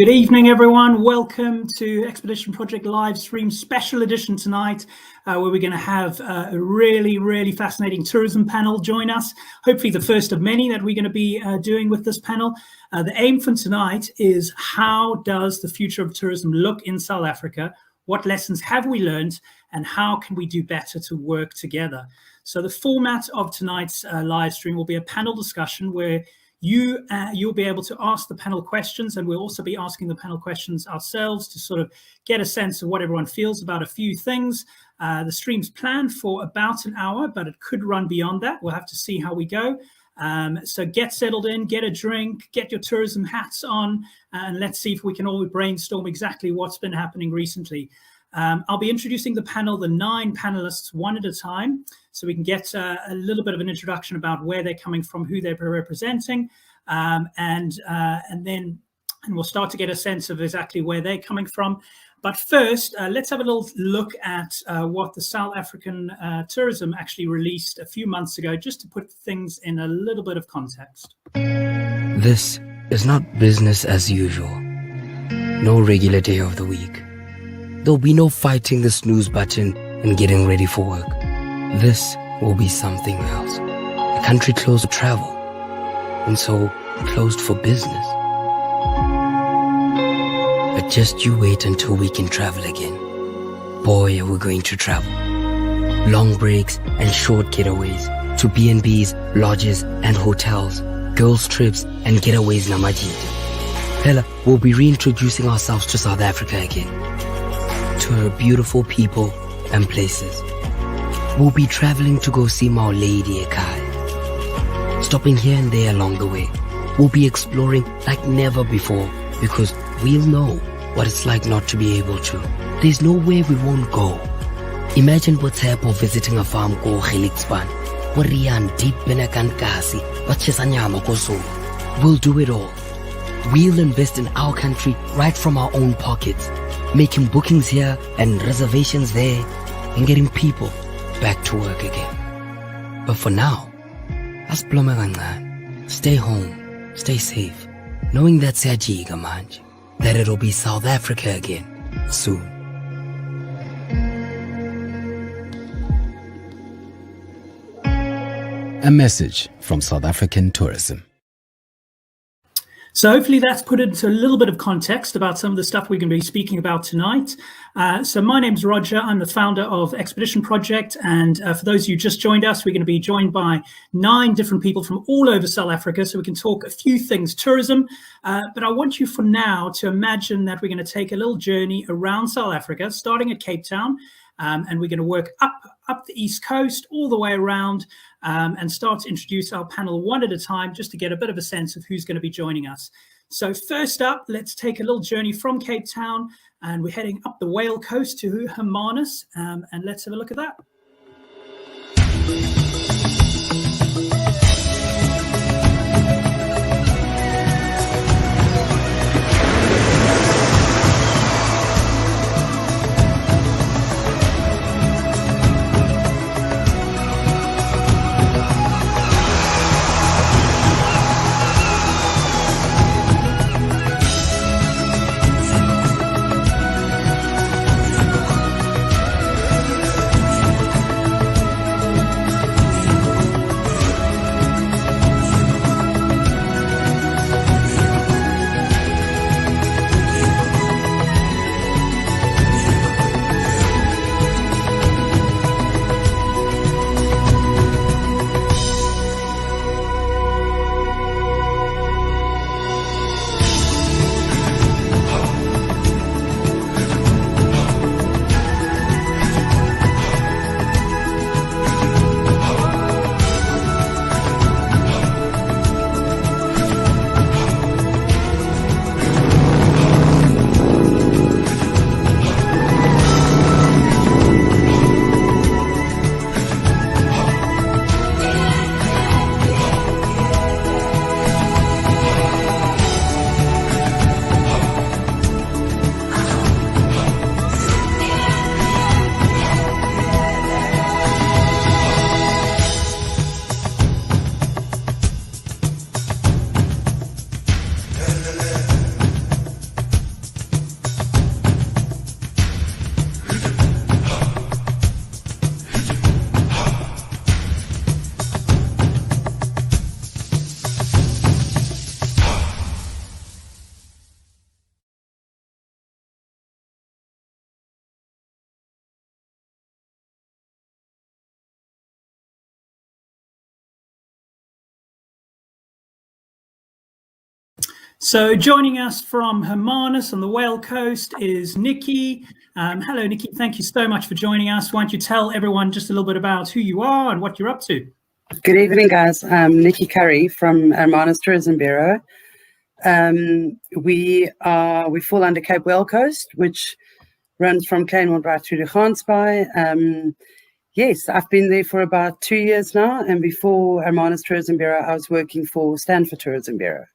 Good evening, everyone. Welcome to Expedition Project live stream special edition tonight, where we're going to have a really fascinating tourism panel join us. Hopefully the first of many that we're going to be doing with this panel. The aim for tonight is, how does the future of tourism look in South Africa? What lessons have we learned, and how can we do better to work together? So the format of tonight's live stream will be a panel discussion where you'll be able to ask the panel questions, and we'll also be asking the panel questions ourselves to sort of get a sense of what everyone feels about a few things. The stream's planned for about an hour, but it could run beyond that. We'll have to see how we go. So get settled in, get a drink, get your tourism hats on, and let's see if we can all brainstorm exactly what's been happening recently. I'll be introducing the panel, the 9 panelists, one at a time, so we can get a little bit of an introduction about where they're coming from, who they're representing, and then we'll start to get a sense of exactly where they're coming from. But first, let's have a little look at what the South African tourism actually released a few months ago, just to put things in a little bit of context. This is not business as usual. No regular day of the week. There'll be no fighting the snooze button and getting ready for work. This will be something else. A country closed for travel, and so closed for business. But just you wait until we can travel again. Boy, are we going to travel. Long breaks and short getaways to B&Bs, lodges and hotels, girls' trips and getaways namajita. Hela, we'll be reintroducing ourselves to South Africa again. To her beautiful people and places. We'll be traveling to go see my lady Ekai. Stopping here and there along the way. We'll be exploring like never before, because we'll know what it's like not to be able to. There's nowhere we won't go. Imagine what's happening visiting a farm called Helixpan. Warian deep in a kankasi, wachesanyama koso. We'll do it all. We'll invest in our country right from our own pockets, making bookings here and reservations there, and getting people back to work again. But for now, stay home, stay safe, knowing that that it'll be South Africa again soon. A message from South African tourism. So hopefully that's put into a little bit of context about some of the stuff we're going to be speaking about tonight. So my name's Roger. I'm the founder of Expedition Project. And for those of you who just joined us, we're going to be joined by 9 different people from all over South Africa. So we can talk a few things tourism. But I want you for now to imagine that we're going to take a little journey around South Africa, starting at Cape Town. And we're going to work up the East Coast all the way around, and start to introduce our panel one at a time, just to get a bit of a sense of who's going to be joining us. So first up, let's take a little journey from Cape Town, and we're heading up the Whale Coast to Hermanus, and let's have a look at that. So joining us from Hermanus on the Whale Coast is Nikki. Hello, Nikki. Thank you so much for joining us. Why don't you tell everyone just a little bit about who you are and what you're up to? Good evening, guys. I'm Nikki Curry from Hermanus Tourism Bureau. We fall under Cape Whale Coast, which runs from Kleinmond right through to Gansbaai. Yes, I've been there for about 2 years now, and before Hermanus Tourism Bureau, I was working for Stanford Tourism Bureau.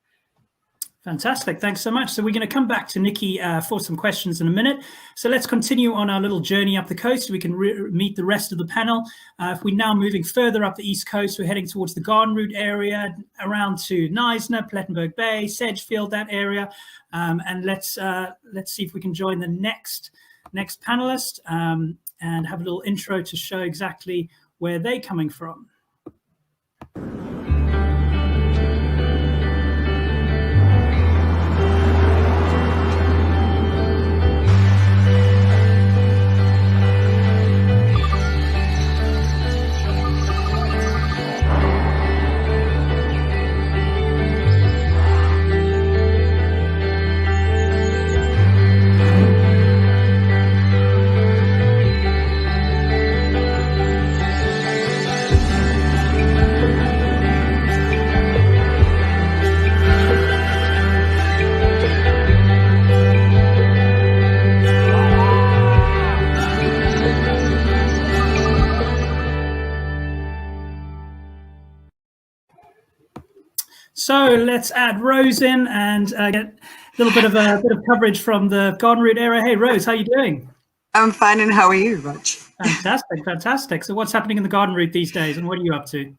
Fantastic. Thanks so much. So we're going to come back to Nikki for some questions in a minute. So let's continue on our little journey up the coast so we can meet the rest of the panel. If we're now moving further up the east coast, we're heading towards the Garden Route area, around to Knysna, Plettenberg Bay, Sedgefield, that area. And let's see if we can join the next panelist and have a little intro to show exactly where they're coming from. So let's add Rose in and get a little bit of coverage from the Garden Route area. Hey, Rose, how are you doing? I'm fine, and how are you, Rog? Fantastic, fantastic. So what's happening in the Garden Route these days, and what are you up to?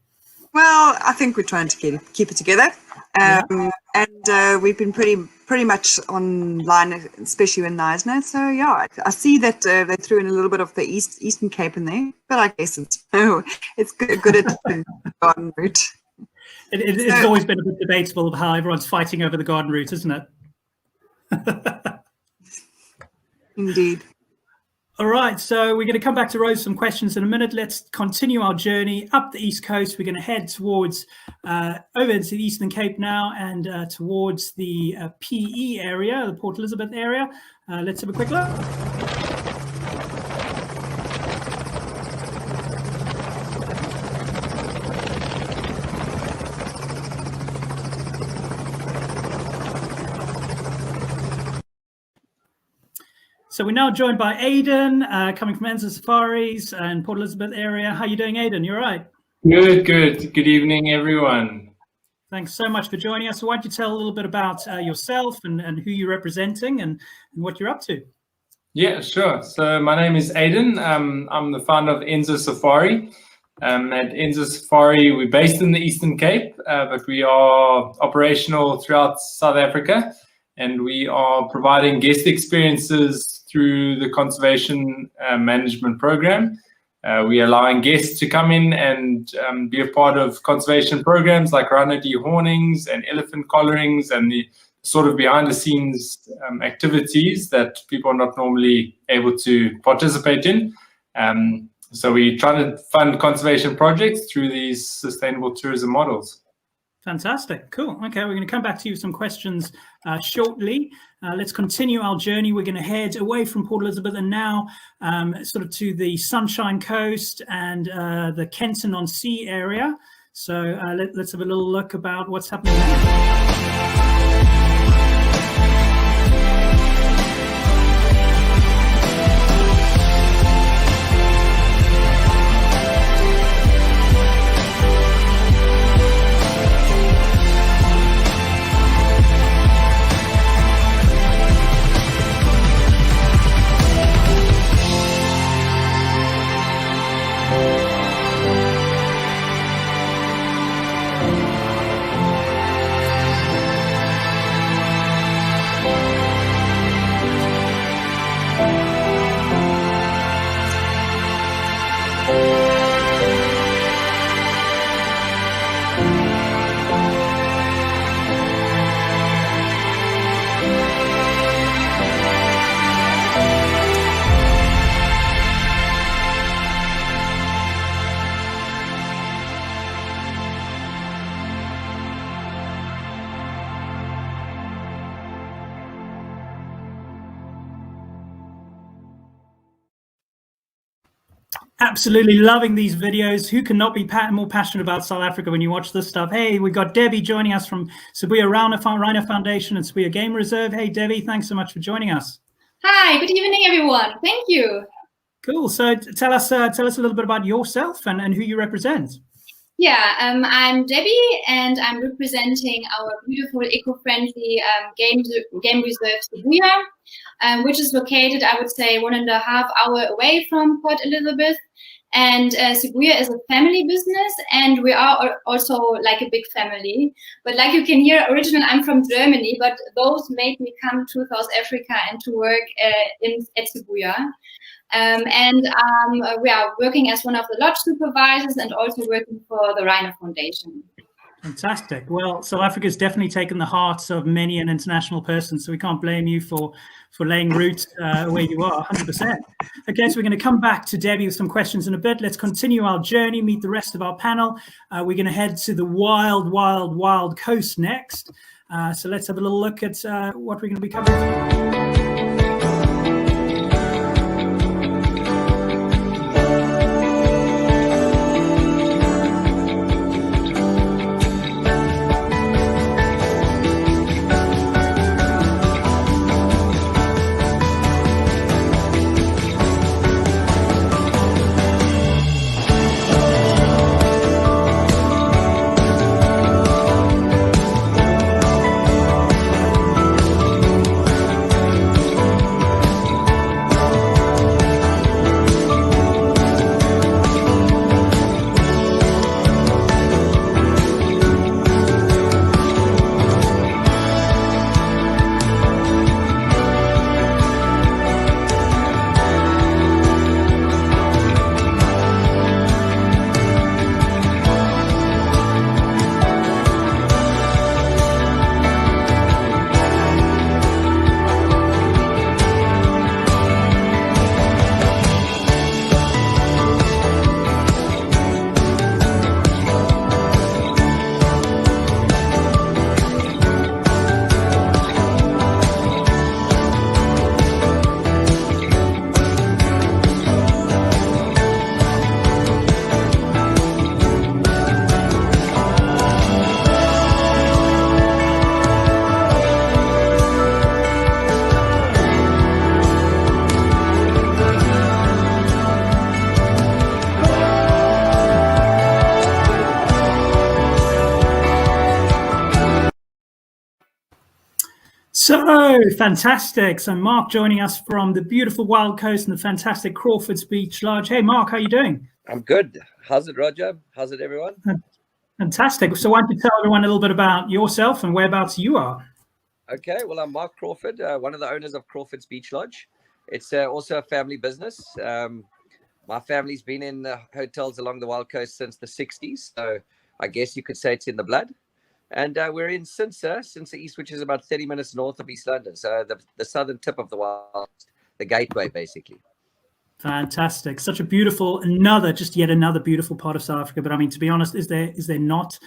Well, I think we're trying to keep it together, and we've been pretty much online, especially in Knysna. So yeah, I see that they threw in a little bit of the Eastern Cape in there, but I guess it's good at the Garden Route. It's always been a bit debatable how everyone's fighting over the Garden Route, isn't it? Indeed. All right, so we're going to come back to Rose some questions in a minute. Let's continue our journey up the East Coast. We're going to head towards over into the Eastern Cape now and towards the PE area, the Port Elizabeth area. Let's have a quick look. So we're now joined by Aidan, coming from Enza Safaris and Port Elizabeth area. How are you doing, Aidan? You all right? Good. Good evening, everyone. Thanks so much for joining us. So why don't you tell a little bit about yourself and who you're representing and what you're up to? Yeah, sure. So my name is Aidan. I'm the founder of Enza Safari. At Enza Safari, we're based in the Eastern Cape, but we are operational throughout South Africa, and we are providing guest experiences through the conservation management program. We are allowing guests to come in and be a part of conservation programs like rhino dehornings and elephant collarings and the sort of behind the scenes activities that people are not normally able to participate in. So we try to fund conservation projects through these sustainable tourism models. Fantastic. Cool. Okay, we're going to come back to you with some questions shortly. Let's continue our journey. We're going to head away from Port Elizabeth and now sort of to the Sunshine Coast and the Kenton-on-Sea area. So let's have a little look about what's happening there. Absolutely loving these videos. Who cannot be more passionate about South Africa when you watch this stuff? Hey, we've got Debbie joining us from Sibuya Rhino Foundation and Sibuya Game Reserve. Hey, Debbie, thanks so much for joining us. Hi, good evening, everyone. Thank you. Cool. So tell us a little bit about yourself and who you represent. Yeah, I'm Debbie, and I'm representing our beautiful, eco-friendly game reserve Sibuya, which is located, I would say, 1.5 hours away from Port Elizabeth. And Sibuya is a family business, and we are also like a big family. But like you can hear, originally I'm from Germany, but those made me come to South Africa and to work at Sibuya. We are working as one of the lodge supervisors and also working for the Rhino Foundation. Fantastic. Well, South Africa's definitely taken the hearts of many an international person, so we can't blame you for laying roots where you are, 100%. Okay, so we're going to come back to Debbie with some questions in a bit. Let's continue our journey, meet the rest of our panel. We're going to head to the wild, wild, wild coast next. So let's have a little look at what we're going to be covering. So fantastic. So Mark joining us from the beautiful Wild Coast and the fantastic Crawfords Beach Lodge. Hey, Mark, how are you doing? I'm good. How's it, Roger? How's it, everyone? Fantastic. So why don't you tell everyone a little bit about yourself and whereabouts you are? Okay, well, I'm Mark Crawford, one of the owners of Crawford's Beach Lodge. It's also a family business. My family's been in hotels along the Wild Coast since the 60s, so I guess you could say it's in the blood. And we're in Sinsa East, which is about 30 minutes north of East London. So the southern tip of the Wild Coast, the gateway, basically. Fantastic. Such a beautiful, yet another beautiful part of South Africa. But I mean, to be honest, is there not,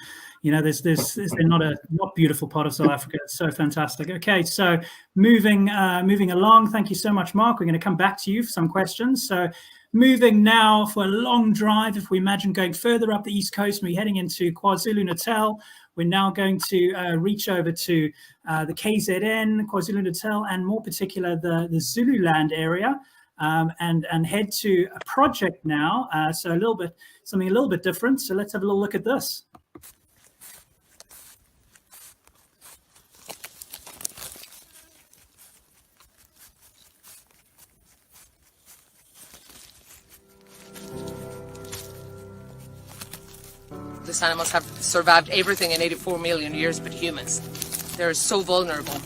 is there not a not beautiful part of South Africa? It's so fantastic. Okay, so moving along. Thank you so much, Mark. We're going to come back to you for some questions. So moving now for a long drive, if we imagine going further up the East Coast, and we're heading into KwaZulu-Natal. We're now going to reach over to the KZN, KwaZulu-Natal, and more particular, the Zululand area. And head to a project now. So something a little bit different. So let's have a little look at this. These animals have survived everything in 84 million years but humans. They're so vulnerable.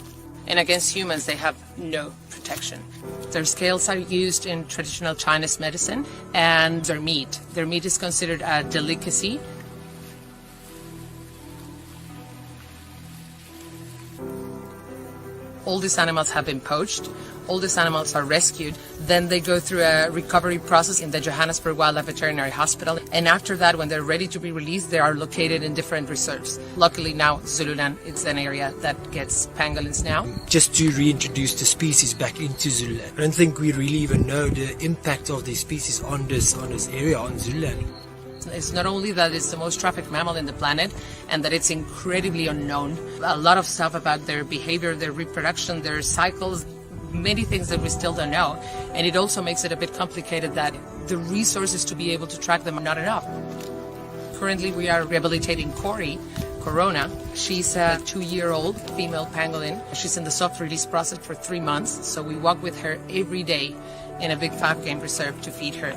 And against humans, they have no protection. Their scales are used in traditional Chinese medicine, and their meat is considered a delicacy. All these animals have been poached All these animals are rescued. Then they go through a recovery process in the Johannesburg Wildlife Veterinary Hospital. And after that, when they're ready to be released, they are located in different reserves. Luckily now, Zululand is an area that gets pangolins now. Just to reintroduce the species back into Zululand. I don't think we really even know the impact of these species on this area, on Zululand. It's not only that it's the most trafficked mammal in the planet and that it's incredibly unknown. A lot of stuff about their behavior, their reproduction, their cycles, many things that we still don't know. And it also makes it a bit complicated that the resources to be able to track them are not enough. Currently, we are rehabilitating Corona. She's a 2-year-old female pangolin. She's in the soft release process for 3 months. So we walk with her every day in a big 5-game reserve to feed her.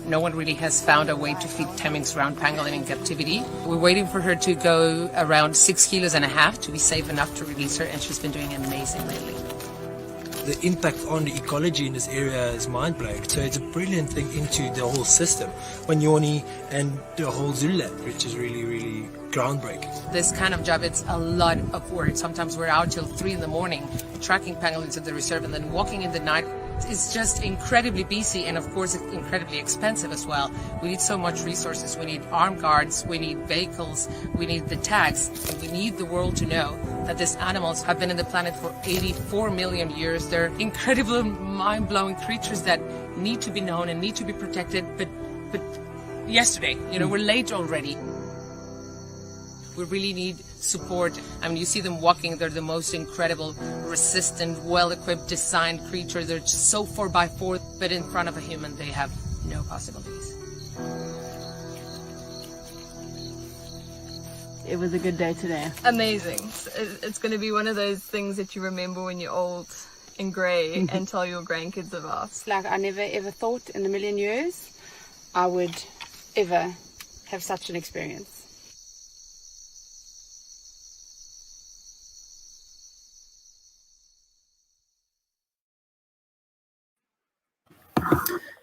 No one really has found a way to feed Temming's round pangolin in captivity. We're waiting for her to go around 6.5 kilos to be safe enough to release her, and she's been doing amazing lately. The impact on the ecology in this area is mind-blowing. So it's a brilliant thing into the whole system, Wanyoni and the whole Zululand, which is really, really groundbreaking. This kind of job, it's a lot of work. Sometimes we're out till 3 a.m. tracking pangolins at the reserve and then walking in the night. It's just incredibly busy and, of course, incredibly expensive as well. We need so much resources. We need armed guards, we need vehicles, we need the tags, and we need the world to know that these animals have been in the planet for 84 million years. They're incredible, mind-blowing creatures that need to be known and need to be protected, but yesterday, we're late already. We really need support. I mean, you see them walking, they're the most incredible, resistant, well-equipped, designed creatures. They're just so 4x4, but in front of a human, they have no possibilities. It was a good day today. Amazing. It's going to be one of those things that you remember when you're old and grey and tell your grandkids about. It's like I never ever thought in a million years I would ever have such an experience.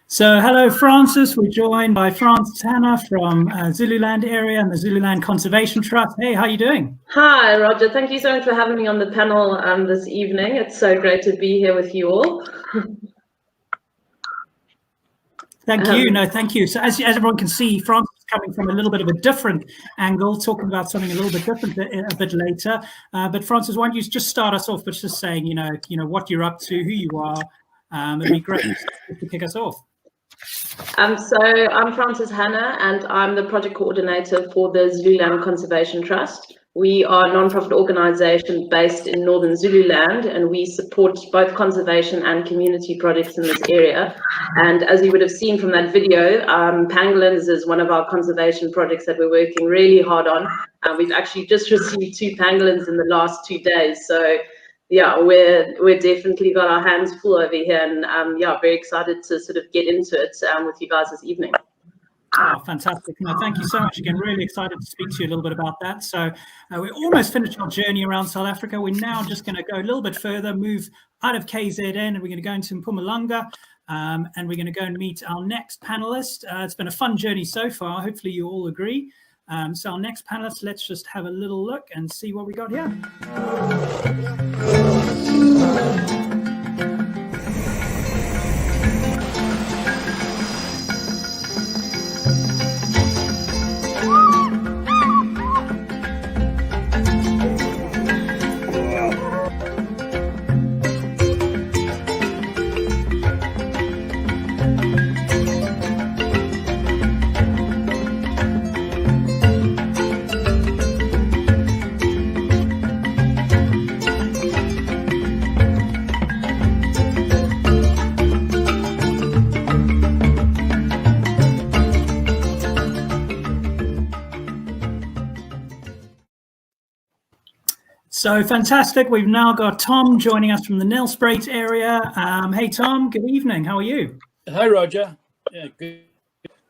So hello, Francis. We're joined by Francis Hannah from Zululand area and the Zululand Conservation Trust. Hey, how are you doing? Hi, Roger. Thank you so much for having me on the panel this evening. It's so great to be here with you all. Thank you. No, thank you. So as everyone can see, Francis is coming from a little bit of a different angle, talking about something a little bit different a bit later. But Francis, why don't you just start us off by just saying, what you're up to, who you are. It'd be great to kick us off. So I'm Francis Hannah, and I'm the project coordinator for the Zululand Conservation Trust. We are a non-profit organisation based in northern Zululand, and we support both conservation and community projects in this area. And as you would have seen from that video, pangolins is one of our conservation projects that we're working really hard on. We've actually just received 2 pangolins in the last 2 days. So yeah, we're definitely got our hands full over here, and very excited to sort of get into it with you guys this evening. Oh, fantastic. No, thank you so much again. Really excited to speak to you a little bit about that. So we're almost finished our journey around South Africa. We're now just going to go a little bit further, move out of KZN, and we're going to go into Mpumalanga, and we're going to go and meet our next panelist. It's been a fun journey so far. Hopefully you all agree. So our next panelist, let's just have a little look and see what we got here. So fantastic. We've now got Tom joining us from the Nelspruit area. Hey, Tom, good evening. How are you? Hi, Roger. Yeah,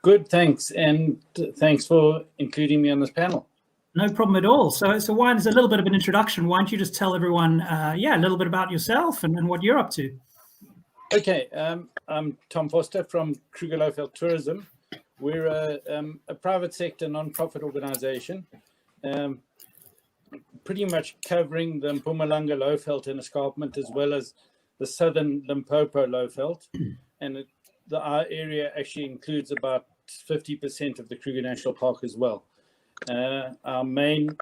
good, thanks. And thanks for including me on this panel. No problem at all. So why, there's a little bit of an introduction. Why don't you just tell everyone, a little bit about yourself and what you're up to? Okay, I'm Tom Foster from Kruger Lowveld Tourism. We're a private sector non-profit organization. Pretty much covering the Mpumalanga Lowveld and escarpment, as well as the southern Limpopo lowveld, and our area actually includes about 50% of the Kruger National Park as well. Our main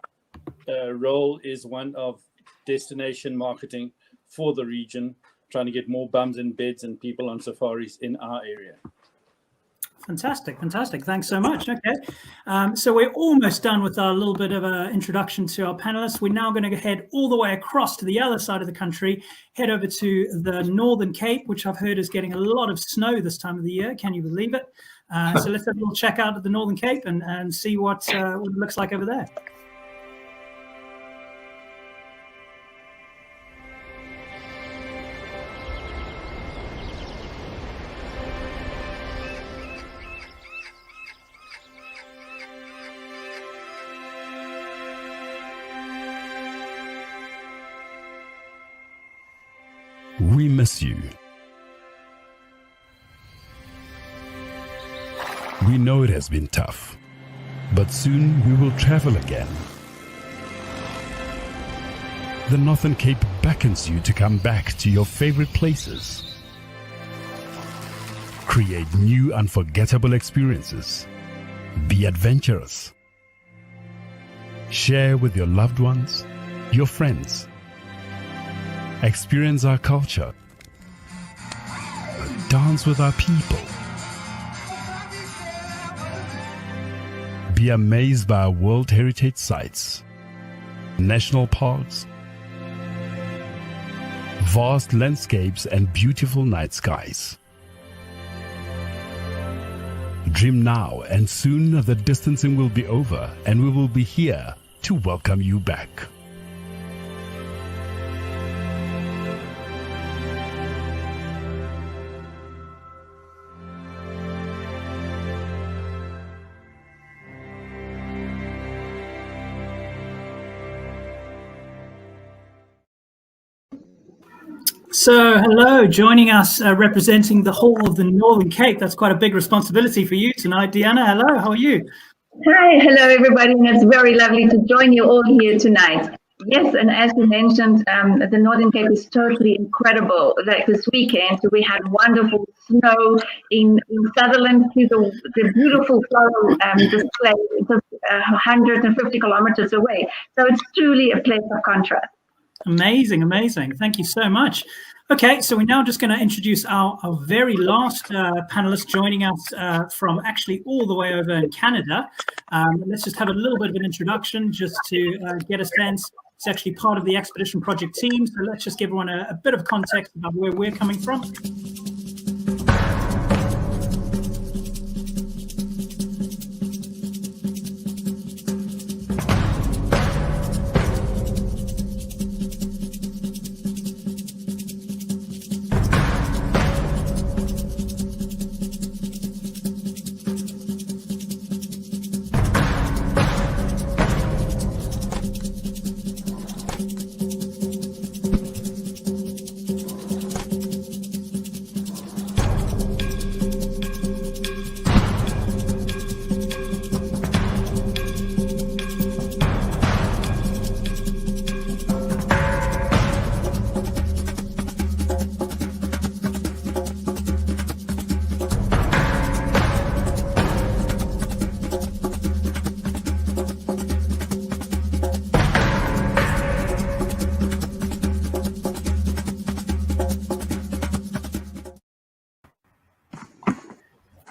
role is one of destination marketing for the region, trying to get more bums in beds and people on safaris in our area. Fantastic. Thanks so much. Okay, so we're almost done with our little bit of an introduction to our panelists. We're now going to head all the way across to the other side of the country, head over to the Northern Cape, which I've heard is getting a lot of snow this time of the year. Can you believe it? So let's have a little check out of the Northern Cape and see what it looks like over there. We miss you. We know it has been tough, but soon we will travel again. The Northern Cape beckons you to come back to your favorite places. Create new unforgettable experiences. Be adventurous. Share with your loved ones, your friends. Experience our culture. Dance with our people. Be amazed by our World Heritage Sites, national parks, vast landscapes and beautiful night skies. Dream now, and soon the distancing will be over and we will be here to welcome you back. So, hello, joining us representing the whole of the Northern Cape. That's quite a big responsibility for you tonight. Deanna, hello, how are you? Hi, hello everybody, and it's very lovely to join you all here tonight. Yes, and as you mentioned, the Northern Cape is totally incredible. Like this weekend, we had wonderful snow in Sutherland to the beautiful floral display just 150 kilometers away. So it's truly a place of contrast. Amazing. Thank you so much. Okay, so we're now just going to introduce our very last panelist joining us from actually all the way over in Canada. Let's just have a little bit of an introduction just to get a sense. It's actually part of the Expedition Project team, so let's just give everyone a bit of context about where we're coming from.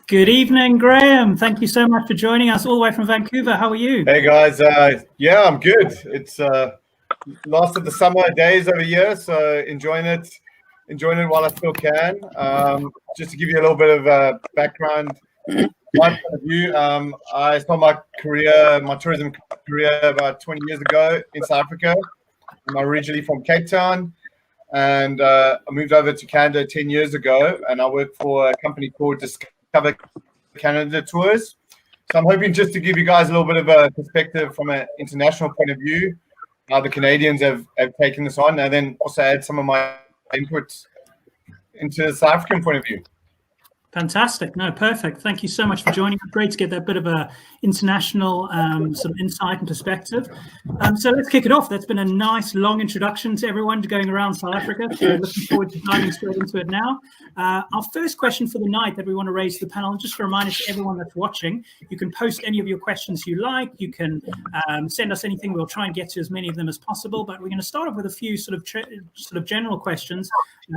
Good evening, Graham. Thank you so much for joining us all the way from Vancouver. How are you? Hey guys, yeah, I'm good. It's last of the summer days over here, so enjoying it while I still can. Just to give you a little bit of background, my point of view, I started my tourism career about 20 years ago in South Africa. I'm originally from Cape Town, and I moved over to Canada 10 years ago, and I work for a company called Discover Canada Tours. So I'm hoping just to give you guys a little bit of a perspective from an international point of view, how the Canadians have taken this on, and then also add some of my input into the South African point of view. Fantastic. No, perfect. Thank you so much for joining. Great to get that bit of a international sort of insight and perspective. So let's kick it off. That's been a nice long introduction to everyone going around South Africa. So looking forward to diving straight into it now. Our first question for the night that we want to raise to the panel, just a reminder to everyone that's watching, you can post any of your questions you like. You can send us anything. We'll try and get to as many of them as possible. But we're going to start off with a few sort of general questions,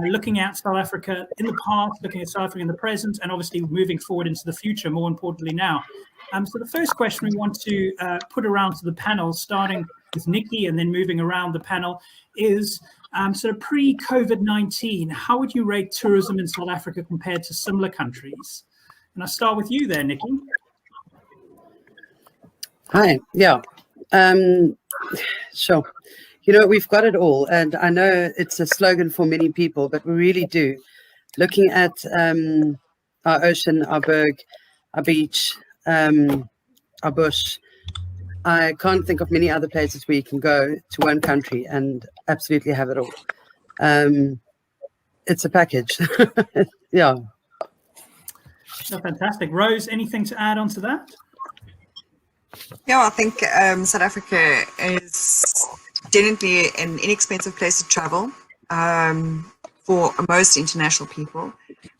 looking at South Africa in the past, looking at South Africa in the present, and obviously moving forward into the future, more importantly now. So the first question we want to put around to the panel, starting with Nikki and then moving around the panel, is sort of pre-COVID-19, how would you rate tourism in South Africa compared to similar countries? And I'll start with you there, Nikki. Hi, yeah, sure. You know, we've got it all, and I know it's a slogan for many people, but we really do. Looking at our ocean, our berg, our beach, our bush, I can't think of many other places where you can go to one country and absolutely have it all. It's a package. Yeah. Oh, fantastic. Rose, anything to add on to that? Yeah, I think South Africa is definitely an inexpensive place to travel for most international people.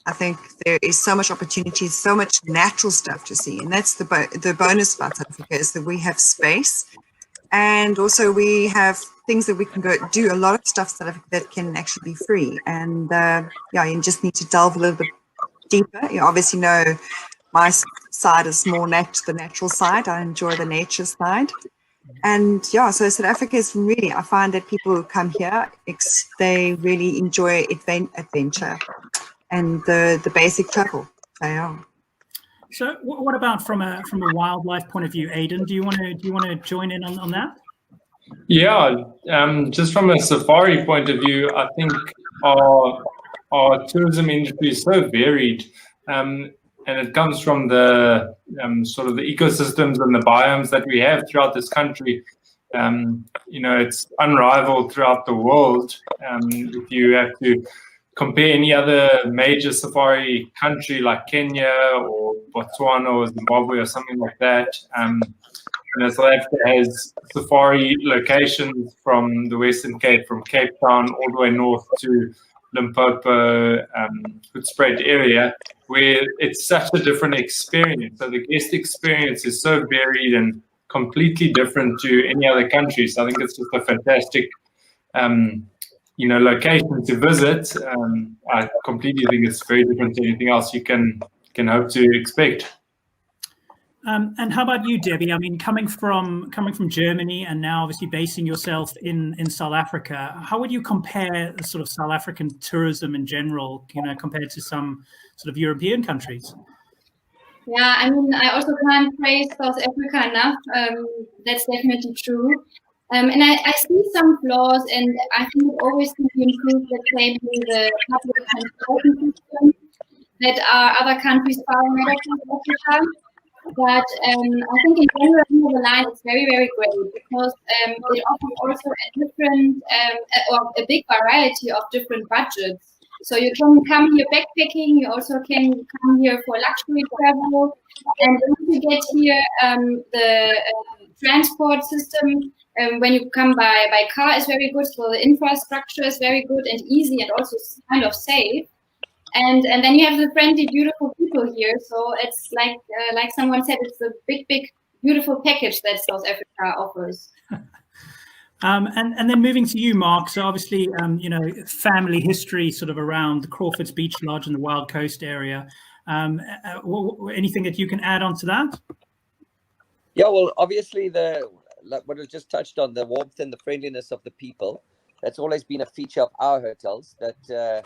I think there is so much opportunity, so much natural stuff to see, and that's the bonus about South Africa, is that we have space, and also we have things that we can go do. A lot of stuff that can actually be free, and yeah, you just need to delve a little bit deeper. You obviously know my side is more the natural side. I enjoy the nature side. And yeah, so South Africa is really, I find that people who come here, they really enjoy adventure and the basic travel. So, yeah. So what about from a wildlife point of view, Aidan? Do you want to join in on that? Yeah, just from a safari point of view, I think our tourism industry is so varied, and it comes from the sort of the ecosystems and the biomes that we have throughout this country. You know, it's unrivaled throughout the world. If you have to compare any other major safari country like Kenya or Botswana or Zimbabwe or something like that, South Africa has safari locations from the Western Cape, from Cape Town all the way north to Limpopo, Hoedspruit area, where it's such a different experience. So the guest experience is so varied and completely different to any other country. So I think it's just a fantastic, location to visit. I completely think it's very different to anything else you can hope to expect. And how about you, Debbie? I mean, coming from Germany and now obviously basing yourself in South Africa, how would you compare the sort of South African tourism in general, compared to some sort of European countries? Yeah, I mean, I also can't praise South Africa enough. That's definitely true. And I see some flaws, and I think it always can be improved, let's say, the public transportation system that other countries far ahead of South Africa. But I think in general, the line is very, very great, because it offers also a different or a big variety of different budgets. So you can come here backpacking, you also can come here for luxury travel, and once you get here, the transport system, when you come by car, is very good. So the infrastructure is very good and easy, and also kind of safe. And then you have the friendly, beautiful people here. So it's like someone said, it's a big, beautiful package that South Africa offers. And then moving to you, Mark. So obviously, family history sort of around the Crawford's Beach Lodge and the Wild Coast area. Anything that you can add on to that? Yeah, well, obviously what was just touched on, the warmth and the friendliness of the people. That's always been a feature of our hotels, that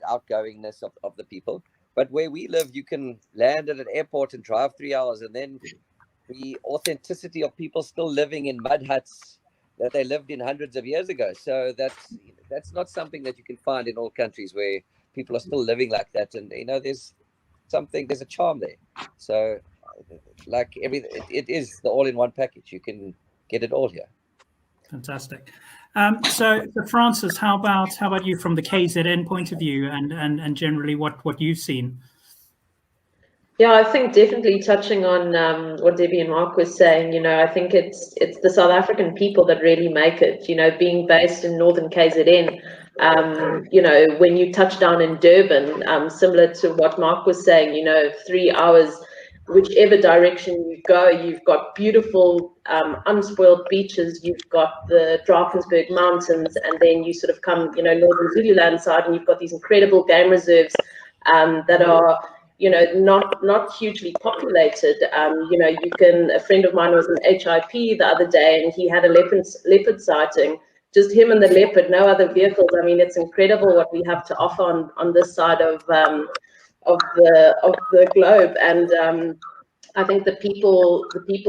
outgoingness of the people. But where we live, you can land at an airport and drive 3 hours, and then the authenticity of people still living in mud huts that they lived in hundreds of years ago. So that's not something that you can find in all countries, where people are still living like that. And there's a charm there. So like everything, it is the all-in-one package. You can get it all here. Fantastic. So Francis, how about you from the KZN point of view, and generally what you've seen? Yeah, I think definitely touching on what Debbie and Mark was saying, I think it's the South African people that really make it, being based in Northern KZN, when you touch down in Durban, similar to what Mark was saying, 3 hours, whichever direction you go, you've got beautiful, unspoiled beaches, you've got the Drakensberg Mountains, and then you sort of come, Northern Zululand side, and you've got these incredible game reserves that are not hugely populated. A friend of mine was in HIP the other day, and he had a leopard sighting, just him and the leopard, no other vehicles. I mean, it's incredible what we have to offer on this side of the globe. And I think the people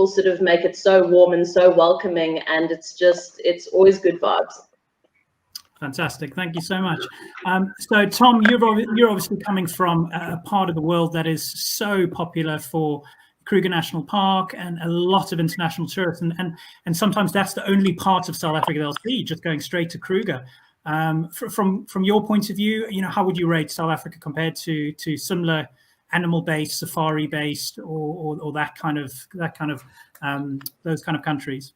sort of make it so warm and so welcoming, and it's always good vibes. Fantastic. Thank you so much. So, Tom, you're obviously coming from a part of the world that is so popular for Kruger National Park and a lot of international tourists. And sometimes that's the only part of South Africa they'll see, just going straight to Kruger. From your point of view, how would you rate South Africa compared to similar animal-based, safari-based, or those kind of countries?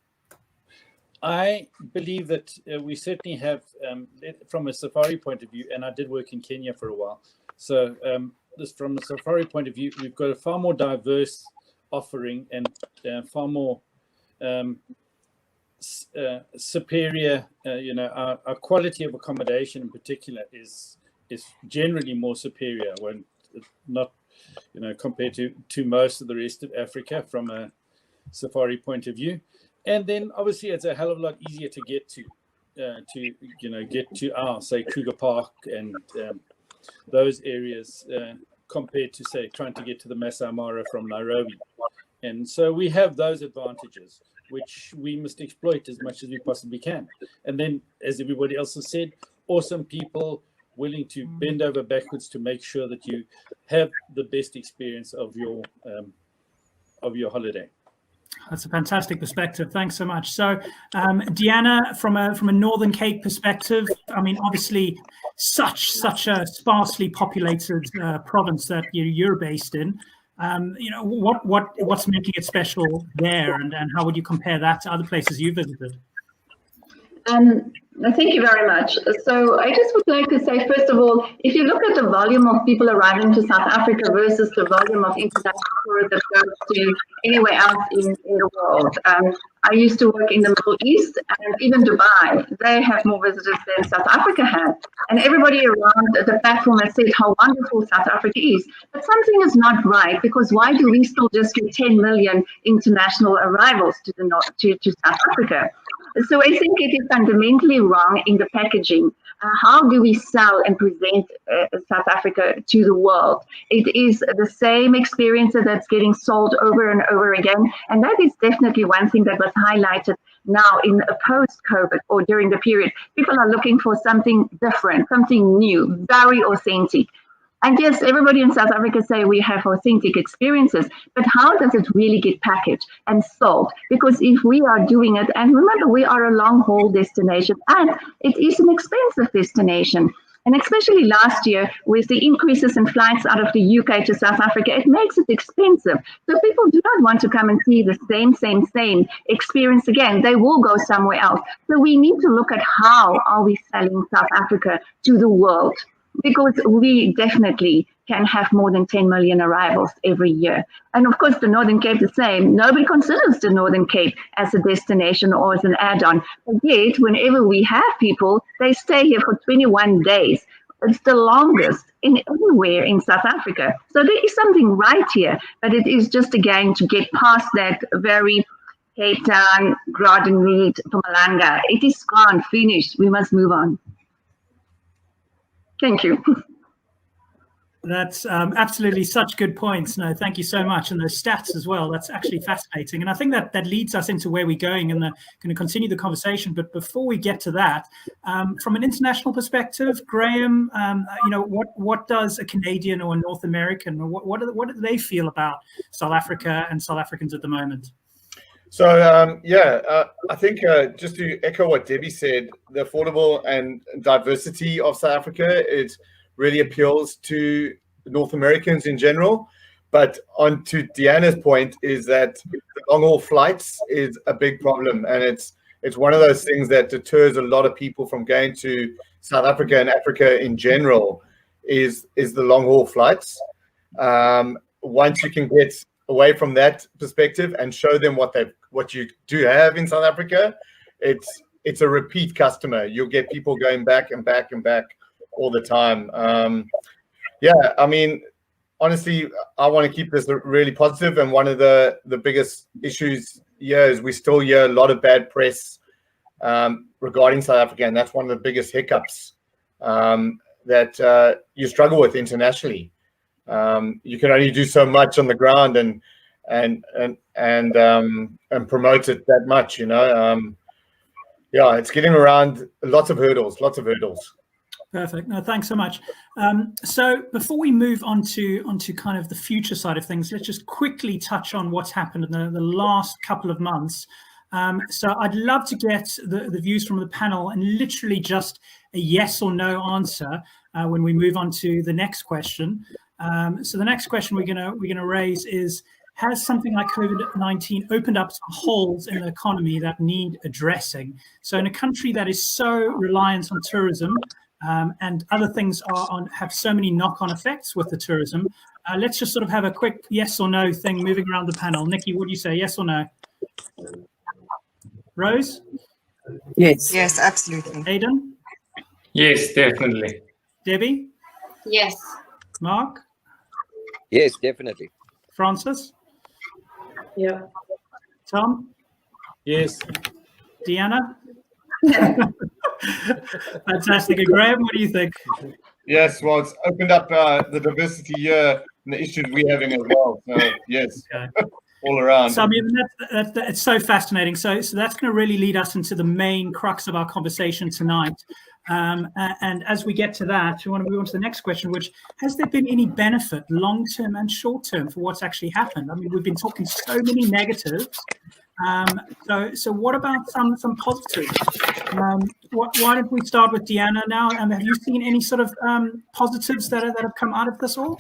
I believe that we certainly have, from a safari point of view, and I did work in Kenya for a while. So from a safari point of view, we've got a far more diverse offering and far more superior. Our quality of accommodation in particular is generally more superior when not, compared to most of the rest of Africa from a safari point of view. And then obviously it's a hell of a lot easier to get to our, say, Kruger Park and those areas compared to, say, trying to get to the Masai Mara from Nairobi. And so we have those advantages, which we must exploit as much as we possibly can. And then, as everybody else has said, awesome people willing to bend over backwards to make sure that you have the best experience of your holiday. That's a fantastic perspective. Thanks so much. So, Deanna, from a Northern Cape perspective, I mean, obviously, such a sparsely populated province that you're based in. What's making it special there, and how would you compare that to other places you visited? Thank you very much. So I just would like to say, first of all, if you look at the volume of people arriving to South Africa versus the volume of international tourists that go to anywhere else in the world, I used to work in the Middle East and even Dubai. They have more visitors than South Africa has. And everybody around the platform has said how wonderful South Africa is. But something is not right, because why do we still just get 10 million international arrivals to South Africa? So I think it is fundamentally wrong in the packaging. How do we sell and present South Africa to the world? It is the same experience that's getting sold over and over again. And that is definitely one thing that was highlighted now in a post-COVID or during the period. People are looking for something different, something new, very authentic. And yes, everybody in South Africa say we have authentic experiences, but how does it really get packaged and sold? Because if we are doing it, and remember, we are a long-haul destination, and it is an expensive destination. And especially last year, with the increases in flights out of the UK to South Africa, it makes it expensive. So people do not want to come and see the same experience again. They will go somewhere else. So we need to look at how are we selling South Africa to the world, because we definitely can have more than 10 million arrivals every year. And of course, the Northern Cape the same. Nobody considers the Northern Cape as a destination or as an add-on. But yet, whenever we have people, they stay here for 21 days. It's the longest anywhere in South Africa. So there is something right here, but it is just, again, to get past that very Cape Town, Garden Mpumalanga. It is gone, finished. We must move on. Thank you. That's absolutely such good points. No, thank you so much. And those stats as well. That's actually fascinating. And I think that leads us into where we're going, and going to continue the conversation. But before we get to that, from an international perspective, Graham, what does a Canadian or a North American, or what do they feel about South Africa and South Africans at the moment? So I think just to echo what Debbie said, the affordable and diversity of South Africa, it really appeals to North Americans in general. But on to Deanna's point is that long haul flights is a big problem, and it's one of those things that deters a lot of people from going to South Africa and Africa in general. Is the long haul flights. Once you can get away from that perspective and show them what you do have in South Africa, it's a repeat customer. You'll get people going back and back and back all the time. I mean, honestly, I want to keep this really positive, and one of the biggest issues here is we still hear a lot of bad press regarding South Africa, and that's one of the biggest hiccups that you struggle with internationally. You can only do so much on the ground and promote it that much, you know. It's getting around lots of hurdles. Perfect. No, thanks so much. So before we move on to kind of the future side of things, let's just quickly touch on what's happened in the last couple of months. So I'd love to get the views from the panel and literally just a yes or no answer when we move on to the next question. So the next question we're gonna raise is: has something like COVID-19 opened up some holes in the economy that need addressing? So in a country that is so reliant on tourism, and other things have so many knock-on effects with the tourism, let's just sort of have a quick yes or no thing moving around the panel. Nikki, what do you say, yes or no? Rose? Yes. Yes, absolutely. Aidan? Yes, definitely. Debbie? Yes. Mark? Yes, definitely. Francis? Yeah. Tom? Yes. Deanna? Fantastic. And Graham, what do you think? Yes, well, it's opened up the diversity here and the issues we're having as well. So yes, okay. All around. So I mean, it's so fascinating. So that's going to really lead us into the main crux of our conversation tonight. And as we get to that, we want to move on to the next question, which: has there been any benefit, long-term and short-term, for what's actually happened? I mean, we've been talking so many negatives. So what about some positives? Why don't we start with Deanna now? Have you seen any sort of positives that have come out of this all?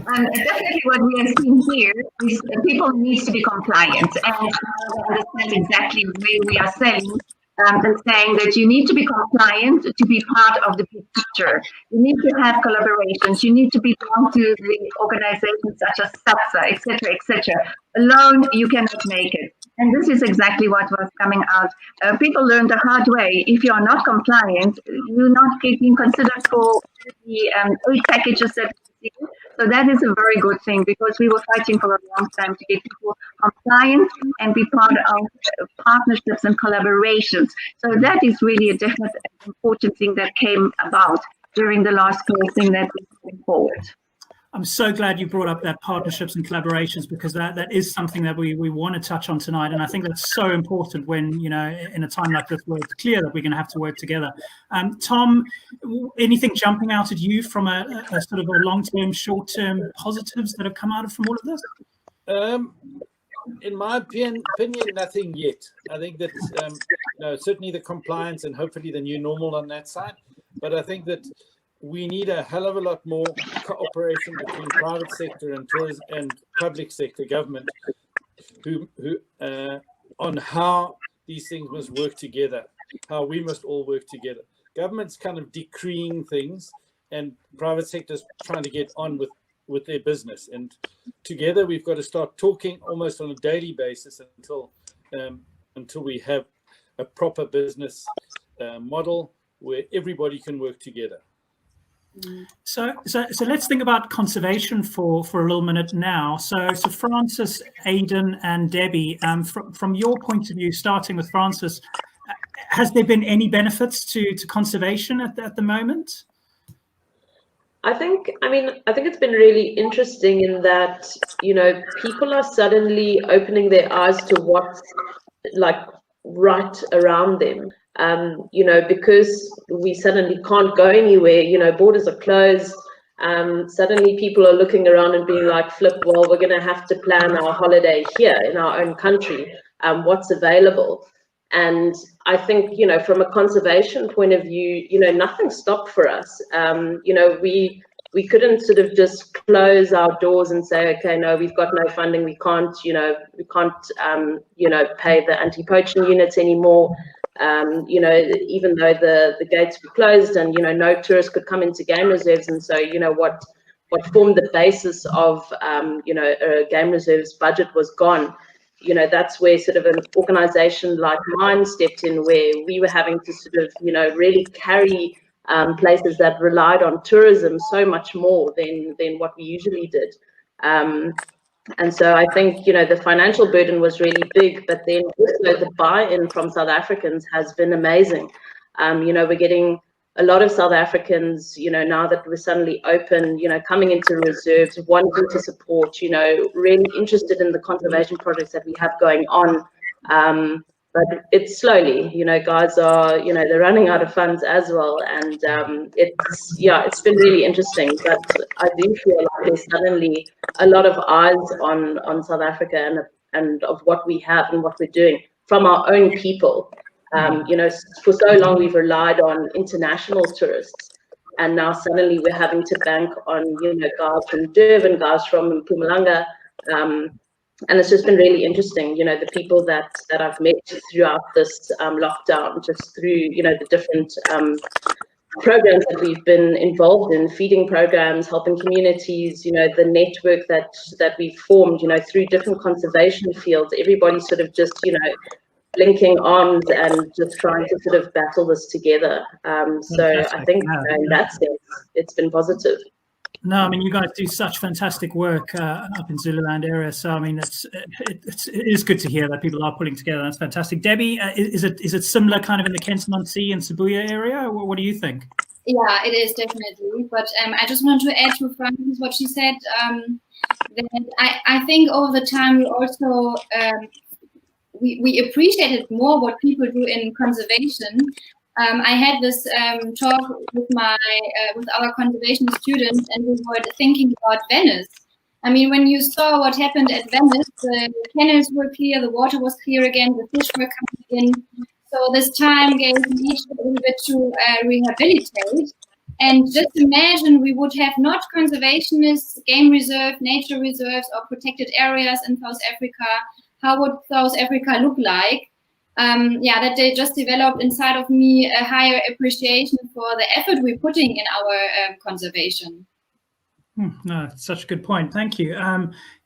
Definitely what we are seeing here is that people need to be compliant and understand exactly where we are selling and saying that you need to be compliant to be part of the big picture. You need to have collaborations. You need to belong to the organizations such as SAPSA, etc., etc. Alone, you cannot make it. And this is exactly what was coming out. People learned the hard way. If you are not compliant, you're not getting considered for the aid packages that we see. So that is a very good thing, because we were fighting for a long time to get people compliant and be part of partnerships and collaborations. So that is really a definite important thing that came about during the last thing that we moving forward. I'm so glad you brought up that partnerships and collaborations, because that is something that we want to touch on tonight. And I think that's so important when, you know, in a time like this where it's clear that we're going to have to work together. Tom, anything jumping out at you from a sort of a long-term, short-term positives that have come out from all of this? In my opinion, nothing yet. I think that certainly the compliance and hopefully the new normal on that side. But I think that we need a hell of a lot more cooperation between private sector and tourism and public sector government, who on how these things must work together, how we must all work together. Government's kind of decreeing things, and private sector's trying to get on with their business. And together we've got to start talking almost on a daily basis until we have a proper business model where everybody can work together. So let's think about conservation for a little minute now. So Francis, Aidan, and Debbie, from your point of view, starting with Francis, has there been any benefits to conservation at the moment? I think it's been really interesting in that, you know, people are suddenly opening their eyes to what's like right around them. You know, because we suddenly can't go anywhere, you know, borders are closed. Suddenly people are looking around and being like, flip, well, we're going to have to plan our holiday here in our own country. what's available. And I think, you know, from a conservation point of view, you know, nothing stopped for us. You know, we couldn't sort of just close our doors and say, okay, no, we've got no funding. We can't, you know, pay the anti-poaching units anymore. You know, even though the gates were closed and, you know, no tourists could come into game reserves. And so, you know, what formed the basis of, you know, a game reserves budget was gone. You know, that's where sort of an organization like mine stepped in, where we were having to sort of, you know, really carry places that relied on tourism so much more than what we usually did. And so I think, you know, the financial burden was really big, but then also the buy-in from South Africans has been amazing. You know, we're getting a lot of South Africans, you know, now that we're suddenly open, you know, coming into reserves, wanting to support, you know, really interested in the conservation projects that we have going on. But it's slowly, you know, guys are, you know, they're running out of funds as well. And it's been really interesting. But I do feel like there's suddenly a lot of eyes on South Africa and of what we have and what we're doing from our own people. You know, for so long we've relied on international tourists, and now suddenly we're having to bank on, you know, guys from Durban, guys from Mpumalanga, and it's just been really interesting. You know, the people that I've met throughout this lockdown, just through, you know, the different programs that we've been involved in, feeding programs, helping communities, you know, the network that we've formed, you know, through different conservation fields. Everybody sort of just, you know, linking arms and just trying to sort of battle this together. So I think, you know, in that sense, it's been positive. No, I mean, you guys do such fantastic work up in Zululand area. So, I mean, it is good to hear that people are pulling together. That's fantastic. Debbie, is it similar kind of in the Kenton-on-Sea and Sibuya area? What do you think? Yeah, it is definitely. But I just wanted to add to Francis what she said. That I think over the time we also we appreciated more what people do in conservation. I had this talk with our conservation students, and we were thinking about Venice. I mean, when you saw what happened at Venice, the canals were clear, the water was clear again, the fish were coming in. So this time gave nature a little bit to rehabilitate. And just imagine we would have not conservationists, game reserve, nature reserves, or protected areas in South Africa. How would South Africa look like? That they just developed inside of me a higher appreciation for the effort we're putting in our conservation. No, such a good point. Thank you.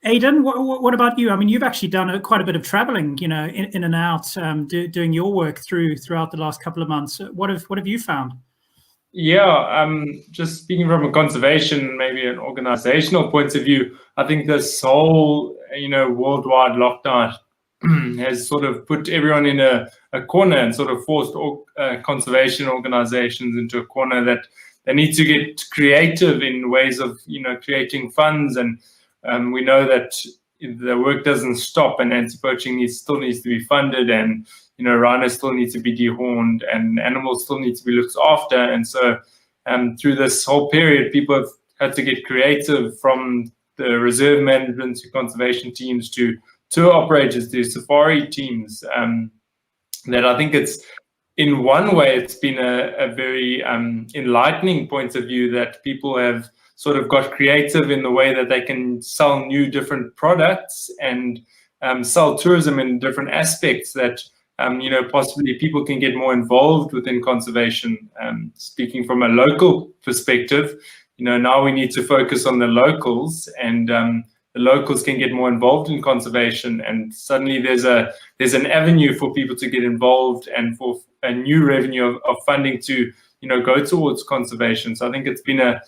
Aidan, what about you? I mean, you've actually done quite a bit of traveling, you know, in and out, doing your work throughout the last couple of months. What have you found? Yeah, just speaking from a conservation, maybe an organizational point of view, I think this whole, you know, worldwide lockdown has sort of put everyone in a corner and sort of forced conservation organizations into a corner that they need to get creative in ways of, you know, creating funds. And we know that the work doesn't stop, and anti-poaching still needs to be funded, and, you know, rhinos still need to be dehorned, and animals still need to be looked after. And so through this whole period, people have had to get creative, from the reserve management to conservation teams to tour operators to safari teams. That I think it's, in one way, it's been a very enlightening point of view, that people have sort of got creative in the way that they can sell new different products and sell tourism in different aspects that, you know, possibly people can get more involved within conservation. Speaking from a local perspective, you know, now we need to focus on the locals, and the locals can get more involved in conservation, and suddenly there's an avenue for people to get involved and for a new revenue of funding to, you know, go towards conservation. So I think it's been a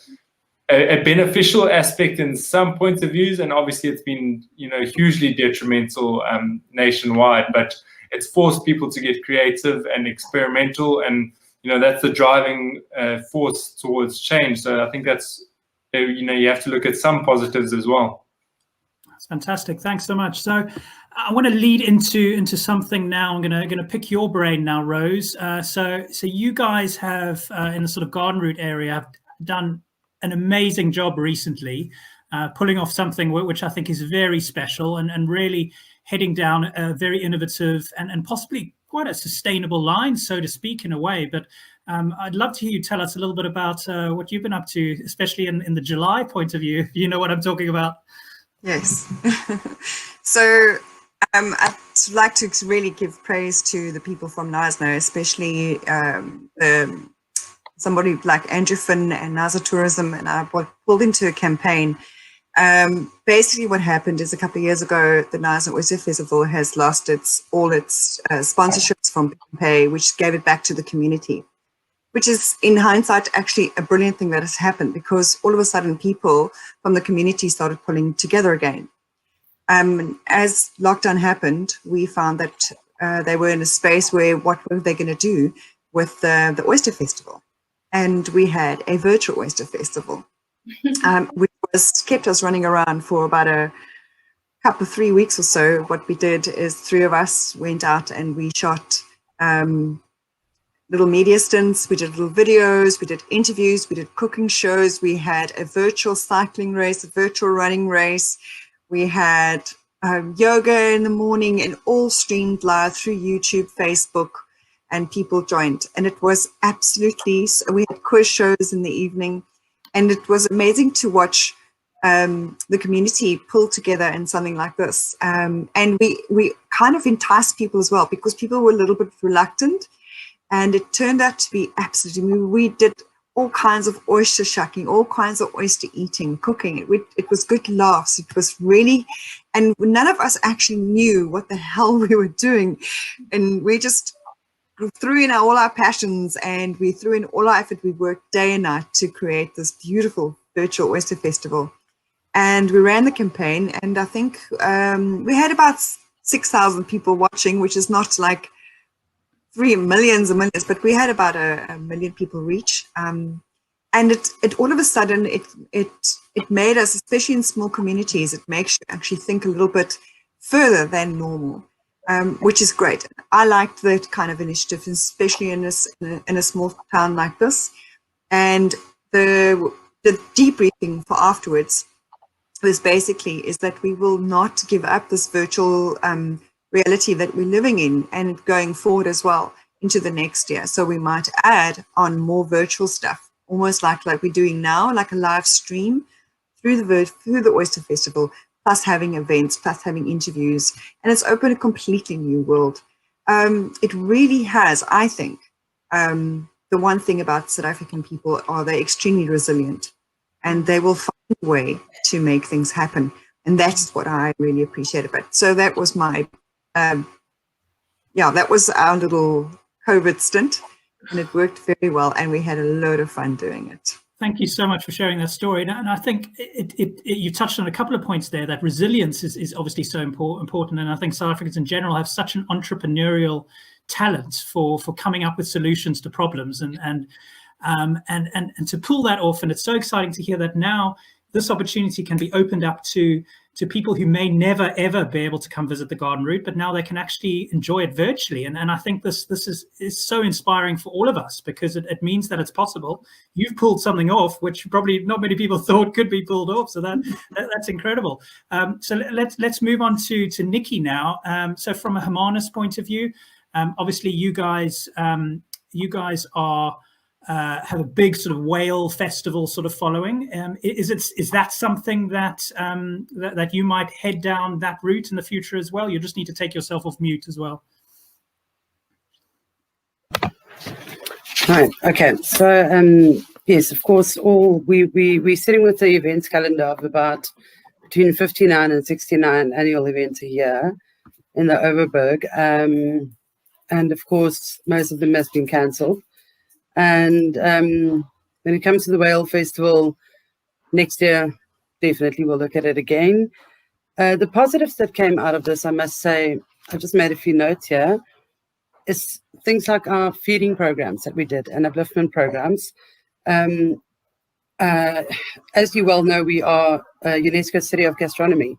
beneficial aspect in some points of views, and obviously it's been, you know, hugely detrimental nationwide, but it's forced people to get creative and experimental, and, you know, that's the driving force towards change. So I think that's, you know, you have to look at some positives as well. Fantastic. Thanks so much. So I want to lead into something now. I'm gonna pick your brain now, Rose. So you guys have in the sort of garden route area have done an amazing job recently, pulling off something which I think is very special and really heading down a very innovative and possibly quite a sustainable line, so to speak, in a way. But I'd love to hear you tell us a little bit about what you've been up to, especially in the July point of view, if you know what I'm talking about. Yes. So I'd like to really give praise to the people from Knysna, especially somebody like Andrew Finn and Knysna Tourism, and I pulled into a campaign. Basically what happened is a couple of years ago, the Knysna Oyster Festival has lost all its sponsorships from Pick n Pay, which gave it back to the community, which is in hindsight actually a brilliant thing that has happened, because all of a sudden people from the community started pulling together again. As lockdown happened, we found that they were in a space where what were they going to do with the Oyster Festival? And we had a virtual Oyster Festival, which kept us running around for about a couple of 3 weeks or so. What we did is 3 of us went out and we shot little media stints, we did little videos, we did interviews, we did cooking shows, we had a virtual cycling race, a virtual running race, we had yoga in the morning, and all streamed live through YouTube, Facebook, and people joined. And it was absolutely, we had quiz shows in the evening, and it was amazing to watch the community pull together in something like this. And we kind of enticed people as well, because people were a little bit reluctant. And it turned out to be absolutely, we did all kinds of oyster shucking, all kinds of oyster eating, cooking. It was good laughs. It was really, and none of us actually knew what the hell we were doing. And we just threw in all our passions, and we threw in all our effort. We worked day and night to create this beautiful virtual oyster festival. And we ran the campaign, and I think we had about 6,000 people watching, which is not like 3 millions and millions, but we had about a million people reach. And it all of a sudden, it made us, especially in small communities, it makes you actually think a little bit further than normal, which is great. I liked that kind of initiative, especially in a small town like this. And the debriefing for afterwards was basically is that we will not give up this virtual reality that we're living in, and going forward as well into the next year. So we might add on more virtual stuff, almost like we're doing now, like a live stream through the Oyster Festival, plus having events, plus having interviews, and it's opened a completely new world. It really has, I think, the one thing about South African people are they're extremely resilient, and they will find a way to make things happen. And that's what I really appreciate about it. So that was my that was our little COVID stint, and it worked very well, and we had a load of fun doing it. Thank you so much for sharing that story. And I think you touched on a couple of points there, that resilience is obviously so important. And I think South Africans in general have such an entrepreneurial talent for coming up with solutions to problems and to pull that off. And it's so exciting to hear that now this opportunity can be opened up to people who may never, ever be able to come visit the garden route, but now they can actually enjoy it virtually. And I think this is so inspiring for all of us, because it means that it's possible. You've pulled something off, which probably not many people thought could be pulled off. So that's incredible. So let's move on to Nikki now. So from a Hermanus point of view, obviously you guys are have a big sort of whale festival sort of following. Is that something that that you might head down that route in the future as well? You just need to take yourself off mute as well. Right. Okay. So yes, of course, we're sitting with the events calendar of about between 59 and 69 annual events a year in the Overberg, and of course most of them has been cancelled. And when it comes to the Whale Festival next year, definitely we'll look at it again. The positives that came out of this, I must say, I just made a few notes here, is things like our feeding programs that we did and upliftment programs. As you well know, we are a UNESCO City of Gastronomy.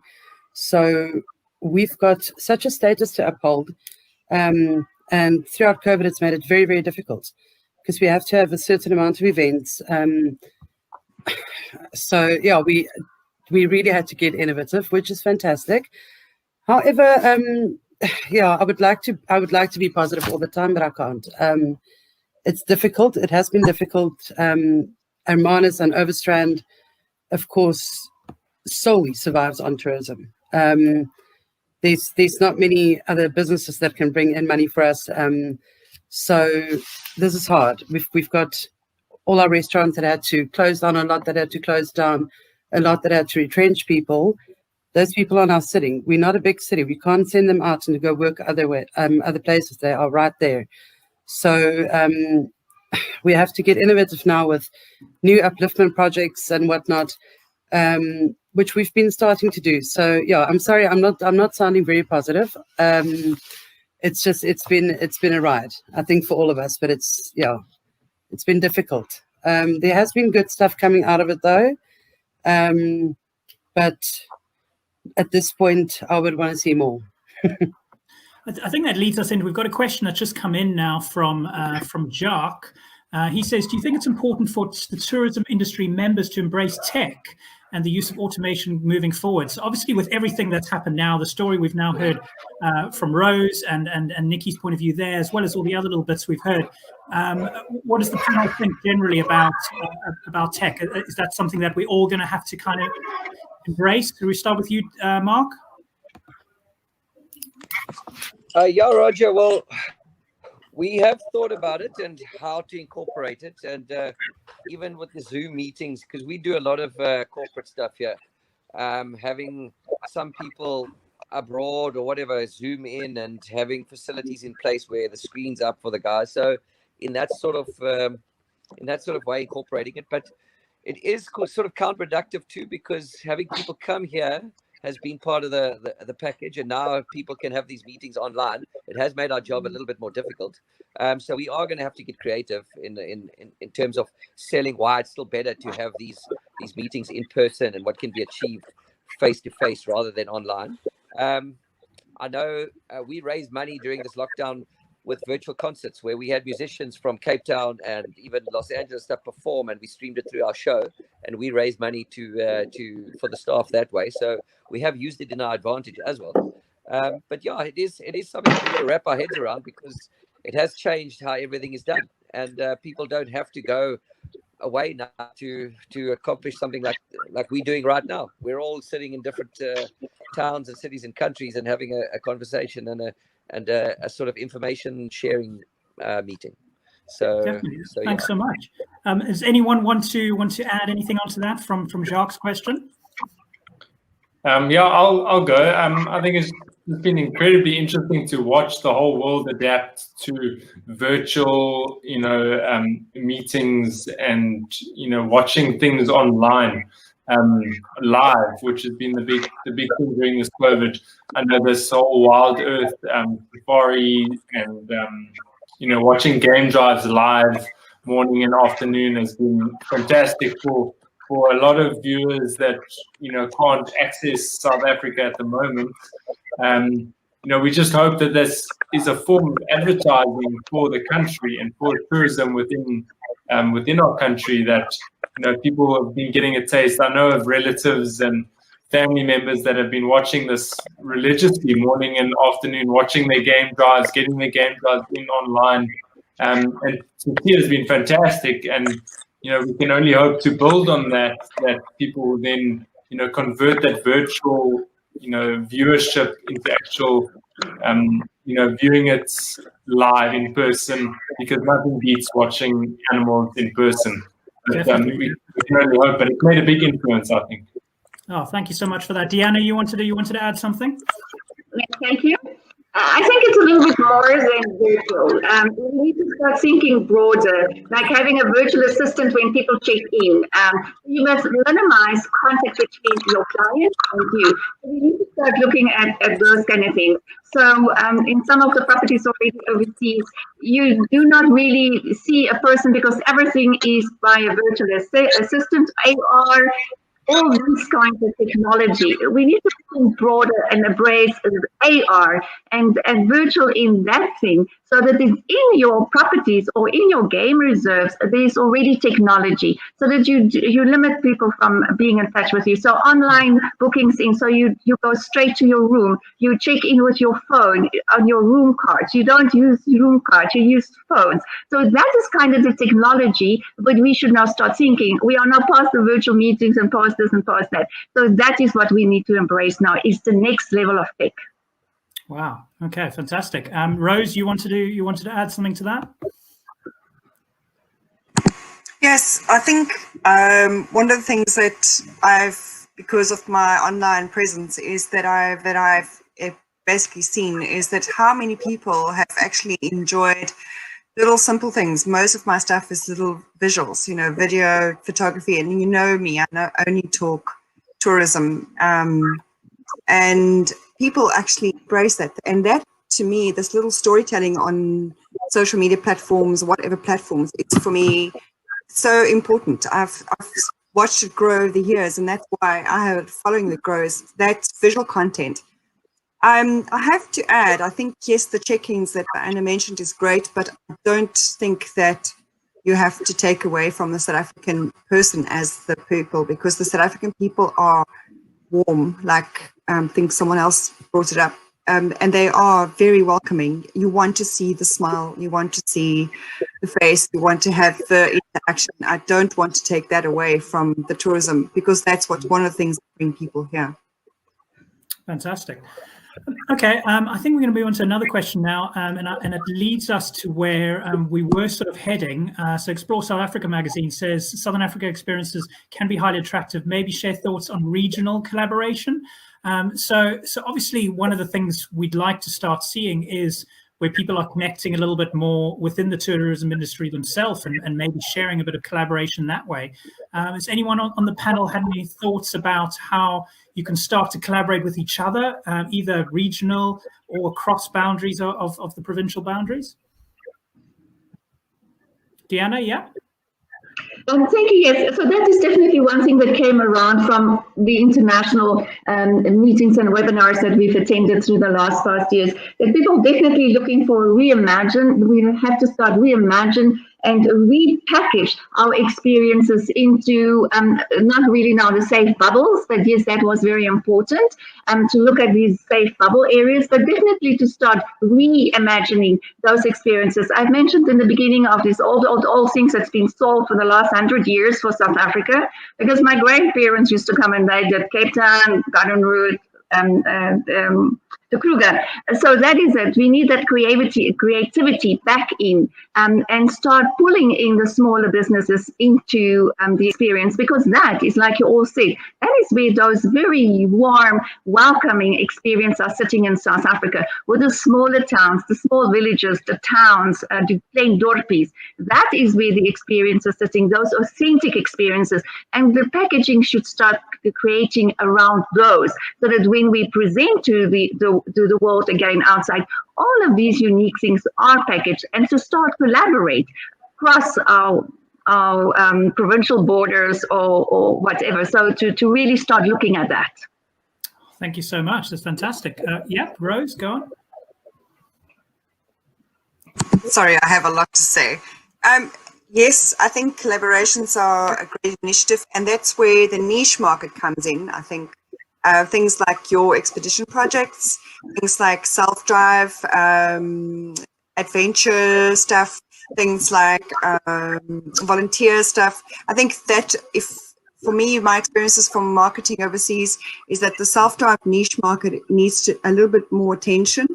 So we've got such a status to uphold. And throughout COVID, it's made it very, very difficult, because we have to have a certain amount of events. So yeah, we really had to get innovative, which is fantastic. However, yeah, I would like to be positive all the time, but I can't. It's difficult. It has been difficult. Hermanus and Overstrand, of course, solely survives on tourism. There's not many other businesses that can bring in money for us. So this is hard. We've got all our restaurants that had to close down, a lot that had to close down, a lot that had to retrench people. Those people are now sitting. We're not a big city. We can't send them out and go work other places. They are right there. So we have to get innovative now with new upliftment projects and whatnot, which we've been starting to do. So yeah, I'm sorry, I'm not sounding very positive. It's been a ride, I think, for all of us, but it's been difficult. There has been good stuff coming out of it though. But at this point, I would want to see more. I think that leads us into, we've got a question that's just come in now from Jacques. He says, do you think it's important for the tourism industry members to embrace tech and the use of automation moving forward? So obviously with everything that's happened now, the story we've now heard from Rose and Nikki's point of view there, as well as all the other little bits we've heard, what does the panel think generally about tech? Is that something that we're all going to have to kind of embrace? Can we start with you, Mark? Yeah, Roger. Well, we have thought about it and how to incorporate it, and even with the Zoom meetings, because we do a lot of corporate stuff here, having some people abroad or whatever Zoom in and having facilities in place where the screen's up for the guys. So in that sort of way, incorporating it, but it is sort of counterproductive too, because having people come here has been part of the package, and now people can have these meetings online. It has made our job a little bit more difficult. So we are going to have to get creative in terms of selling why it's still better to have these meetings in person and what can be achieved face to face rather than online. I know we raised money during this lockdown with virtual concerts where we had musicians from Cape Town and even Los Angeles stuff perform, and we streamed it through our show, and we raised money for the staff that way. So we have used it in our advantage as well. But yeah, it is something we've got to wrap our heads around, because it has changed how everything is done, and people don't have to go away now to accomplish something like we're doing right now. We're all sitting in different towns and cities and countries and having a conversation and a sort of information sharing meeting. So, Thanks so much. Does anyone want to add anything onto that from Jacques' question? Yeah, I'll go. I think it's been incredibly interesting to watch the whole world adapt to virtual, meetings and watching things online live, which has been the big thing during this COVID. I know this whole Wild Earth safari and watching game drives live morning and afternoon has been fantastic for a lot of viewers that can't access South Africa at the moment. We just hope that this is a form of advertising for the country and for tourism within our country, that people have been getting a taste. I know of relatives and family members that have been watching this religiously morning and afternoon, watching their game drives, getting their game drives in online, and to see it has been fantastic. And we can only hope to build on that people will then convert that virtual viewership into actual viewing it live in person, because nothing beats watching animals in person. But, we can only hope, but it's made a big influence, I think. Oh, thank you so much for that. Deanna, you wanted to add something? Thank you. I think it's a little bit more than virtual. We need to start thinking broader, like having a virtual assistant when people check in. You must minimize contact between your client and you. So we need to start looking at those kind of things. So in some of the properties already overseas, you do not really see a person because everything is by a virtual assistant, AR, all these kinds of technology. We need to think broader and embrace AR and virtual in that thing, so that it's in your properties or in your game reserves, there's already technology, so that you limit people from being in touch with you. So online bookings in, so you go straight to your room, you check in with your phone on your room cards. You don't use room cards, you use phones. So that is kind of the technology, but we should now start thinking, we are now past the virtual meetings and past this and past that. So that is what we need to embrace now, is the next level of tech. Wow. Okay, fantastic. Rose, you wanted to add something to that? Yes, I think one of the things that because of my online presence, is that I've basically seen is that how many people have actually enjoyed little simple things. Most of my stuff is little visuals, video, photography, and me, I only talk tourism, and people actually embrace that. And that, to me, this little storytelling on social media platforms, whatever platforms, it's for me so important. I've watched it grow over the years, and that's why I have it following the grows. That's visual content. I have to add, I think, yes, the check-ins that Anna mentioned is great, but I don't think that you have to take away from the South African person as the people, because the South African people are warm, like I think someone else brought it up, and they are very welcoming. You want to see the smile, you want to see the face, you want to have the interaction. I don't want to take that away from the tourism, because that's one of the things that bring people here. Fantastic. Okay, I think we're going to move on to another question now, and it leads us to where we were sort of heading. So Explore South Africa magazine says Southern Africa experiences can be highly attractive. Maybe share thoughts on regional collaboration. So obviously one of the things we'd like to start seeing is where people are connecting a little bit more within the tourism industry themselves, and maybe sharing a bit of collaboration that way. Has anyone on the panel had any thoughts about how you can start to collaborate with each other, either regional or across boundaries of the provincial boundaries? Deanna, yeah? Thank you. Yes, so that is definitely one thing that came around from the international meetings and webinars that we've attended through the last past years. That people definitely looking for reimagine. We have to start reimagine and repackage our experiences into not really now the safe bubbles, but yes, that was very important to look at these safe bubble areas, but definitely to start reimagining those experiences. I've mentioned in the beginning of this old things that's been solved for the last 100 years for South Africa, because my grandparents used to come and they did Cape Town, Garden Route, the Kruger. So that is it. We need that creativity back in, and start pulling in the smaller businesses into the experience, because that is, like you all said, that is where those very warm, welcoming experiences are sitting in South Africa, with the smaller towns, the small villages, the towns, the plain dorpies. That is where the experience is sitting, those authentic experiences, and the packaging should start creating around those, so that when we present to the world again outside, all of these unique things are packaged, and to start collaborate across our provincial borders or whatever. So to really start looking at that. Thank you so much. That's fantastic. Yeah, Rose, go on. Sorry, I have a lot to say. Yes, I think collaborations are a great initiative, and that's where the niche market comes in. I think things like your expedition projects, things like self-drive, adventure stuff, things like volunteer stuff. I think that for me, my experiences from marketing overseas is that the self-drive niche market needs a little bit more attention.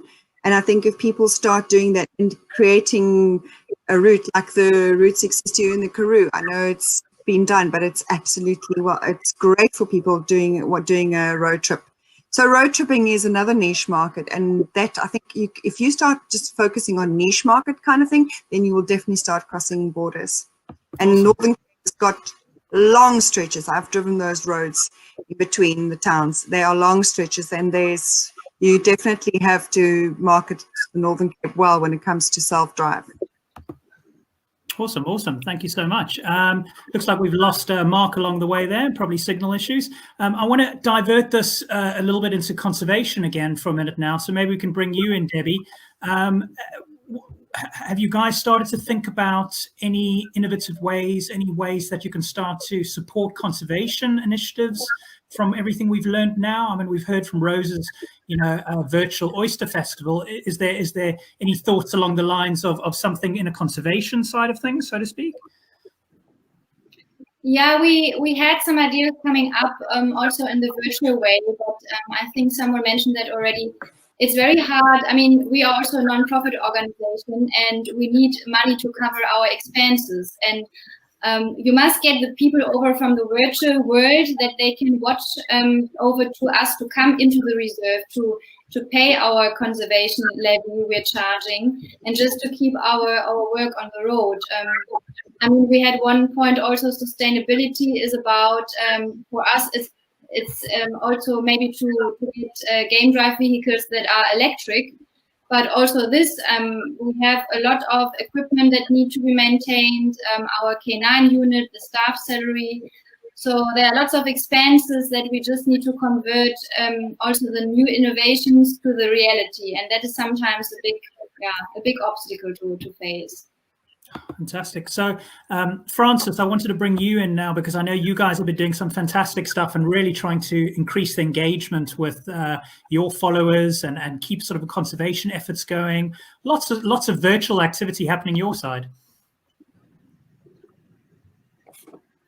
And I think if people start doing that and creating a route like the Route 62 in the Karoo, I know it's been done, but it's absolutely, it's great for people doing a road trip. So road tripping is another niche market, and that, I think, if you start just focusing on niche market kind of thing, then you will definitely start crossing borders. And Northern Cape has got long stretches. I've driven those roads in between the towns. They are long stretches, and you definitely have to market the Northern Cape well when it comes to self-drive. Awesome. Thank you so much. Looks like we've lost Mark along the way there, probably signal issues. I want to divert this a little bit into conservation again for a minute now. So maybe we can bring you in, Debbie. Have you guys started to think about any innovative ways, any ways that you can start to support conservation initiatives from everything we've learned now? I mean, we've heard from Rose's, virtual oyster festival. Is there any thoughts along the lines of something in a conservation side of things, so to speak? Yeah, we had some ideas coming up also in the virtual way, but I think someone mentioned that already. It's very hard. I mean, we are also a non-profit organization and we need money to cover our expenses. And you must get the people over from the virtual world that they can watch over to us to come into the reserve to pay our conservation levy we're charging and just to keep our work on the road. I mean, we had one point also, sustainability is about, for us, it's also maybe to get game drive vehicles that are electric, but also this, we have a lot of equipment that need to be maintained, our K9 unit, the staff salary. So there are lots of expenses that we just need to convert also the new innovations to the reality. And that is sometimes a big obstacle to face. Fantastic. So, Francis, I wanted to bring you in now because I know you guys have been doing some fantastic stuff and really trying to increase the engagement with your followers and keep sort of conservation efforts going. Lots of virtual activity happening your side.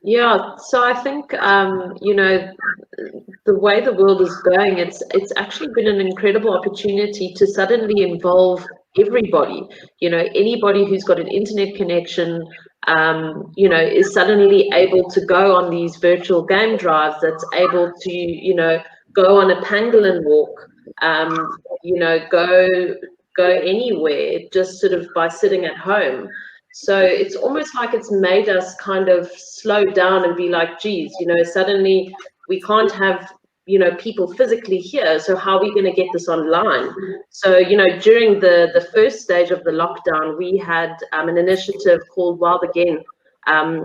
Yeah, so I think the way the world is going, it's actually been an incredible opportunity to suddenly involve everybody. Anybody who's got an internet connection, is suddenly able to go on these virtual game drives. That's able to, go on a pangolin walk, go anywhere just sort of by sitting at home. So it's almost like it's made us kind of slow down and be like, geez, suddenly we can't have, people physically here. So how are we going to get this online? So, during the first stage of the lockdown, we had an initiative called Wild Again,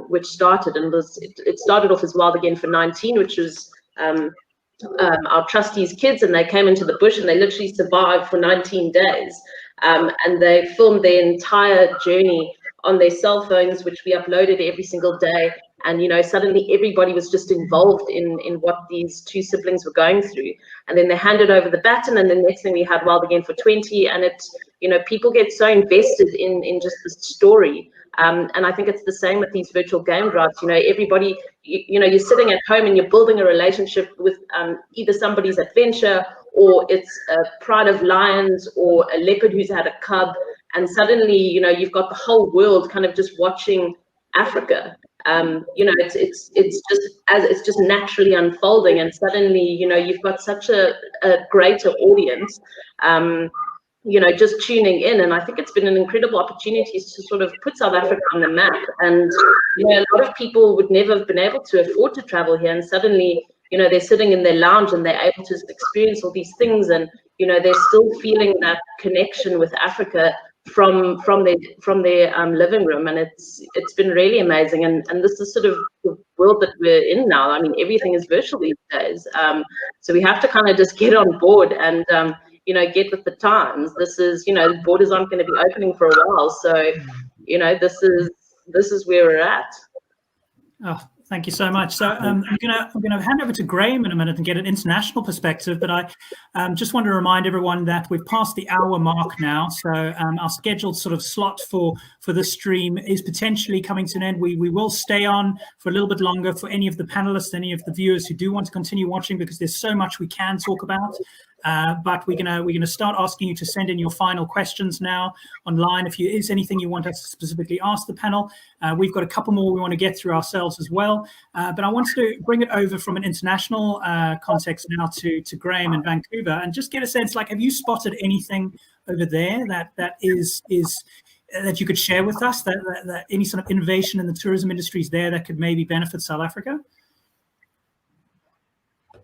which started, and it started off as Wild Again for 19, which was our trustees' kids, and they came into the bush and they literally survived for 19 days. And they filmed their entire journey on their cell phones, which we uploaded every single day. And, suddenly everybody was just involved in what these two siblings were going through. And then they handed over the baton, and the next thing we had Wild Again for 20. And people get so invested in just the story. And I think it's the same with these virtual game drives. Everybody, you're sitting at home and you're building a relationship with either somebody's adventure, or it's a pride of lions, or a leopard who's had a cub. And suddenly, you've got the whole world kind of just watching Africa. It's just naturally unfolding, and suddenly, you've got such a greater audience, just tuning in. And I think it's been an incredible opportunity to sort of put South Africa on the map. And a lot of people would never have been able to afford to travel here, and suddenly, they're sitting in their lounge and they're able to experience all these things, and they're still feeling that connection with Africa from their living room. And it's been really amazing. And this is sort of the world that we're in now. I mean, everything is virtual these days. So we have to kind of just get on board and get with the times. This is, the borders aren't going to be opening for a while. So, this is where we're at. Oh, thank you so much. So I'm gonna hand over to Graham in a minute and get an international perspective. But I just want to remind everyone that we've passed the hour mark now. So our scheduled sort of slot for this stream is potentially coming to an end. We will stay on for a little bit longer for any of the panelists, any of the viewers who do want to continue watching, because there's so much we can talk about. But we're gonna start asking you to send in your final questions now online. If there is anything you want us to specifically ask the panel, we've got a couple more we want to get through ourselves as well. But I wanted to bring it over from an international context now to Graham in Vancouver, and just get a sense, like, have you spotted anything over there that is that you could share with us, that any sort of innovation in the tourism industries there that could maybe benefit South Africa?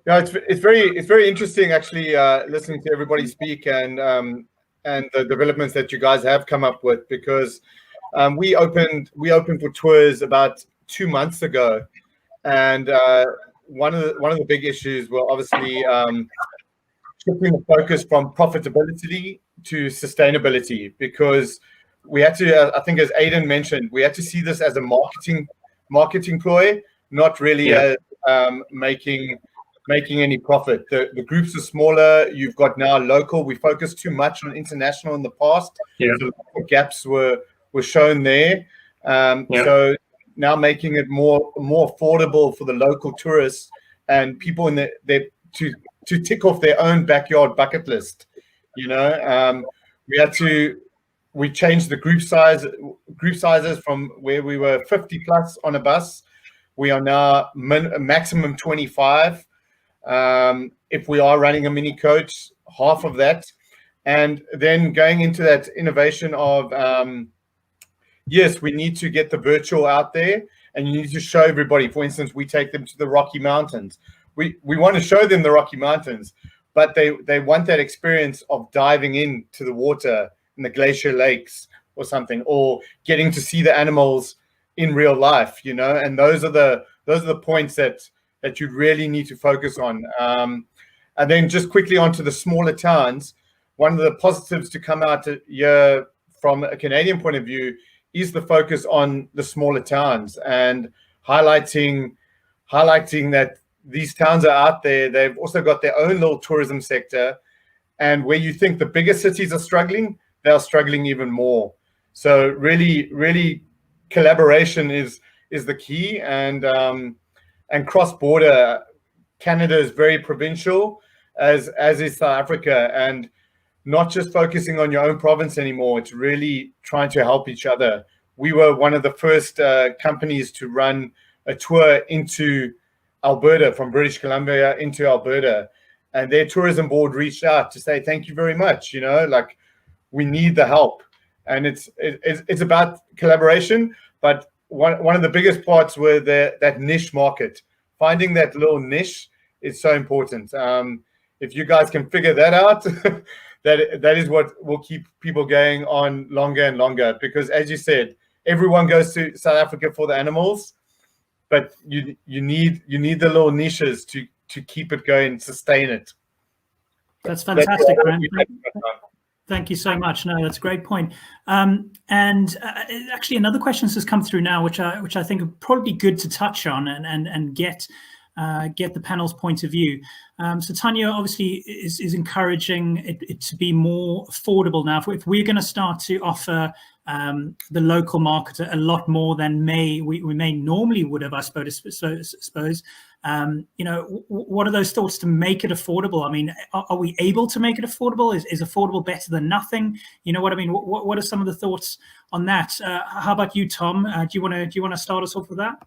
Yeah, it's very interesting actually, listening to everybody speak and the developments that you guys have come up with, because We opened for tours about 2 months ago, and one of the big issues were obviously shifting the focus from profitability to sustainability, because we had to, I think, as Aidan mentioned, we had to see this as a marketing ploy, not really as making any profit. The groups are smaller. You've got now local. We focused too much on international in the past, so gaps were shown there. So now making it more affordable for the local tourists and people in to tick off their own backyard bucket list. We changed the group sizes from where we were 50 plus on a bus. We are now maximum 25. If we are running a mini coach, half of that. And then going into that innovation of, yes, we need to get the virtual out there, and you need to show everybody. For instance, we take them to the Rocky Mountains. We want to show them the Rocky Mountains, but they want that experience of diving into the water in the glacier lakes or something, or getting to see the animals in real life, and those are the points that you really need to focus on. And then just quickly onto the smaller towns. One of the positives to come out here from a Canadian point of view is the focus on the smaller towns and highlighting that these towns are out there. They've also got their own little tourism sector, and where you think the bigger cities are struggling, they are struggling even more. So really collaboration is the key, and cross-border. Canada is very provincial, as is South Africa, and not just focusing on your own province anymore. It's really trying to help each other. We were one of the first companies to run a tour into Alberta, from British Columbia into Alberta, and their tourism board reached out to say thank you very much. We need the help, and it's about collaboration. But one of the biggest parts were that niche market. Finding that little niche is so important. If you guys can figure that out, that is what will keep people going on longer and longer. Because as you said, everyone goes to South Africa for the animals, but you need the little niches to keep it going, sustain it. That's fantastic, Grant. Thank you so much. No, that's a great point. And actually, another question has come through now, which I think would probably be good to touch on and get the panel's point of view. So Tanya obviously is encouraging it to be more affordable now. If we're going to start to offer the local market a lot more than we may normally would have, I suppose. What are those thoughts to make it affordable? I mean, are we able to make it affordable? Is affordable better than nothing? You know what I mean? What are some of the thoughts on that? How about you, Tom? Do you want to start us off with that?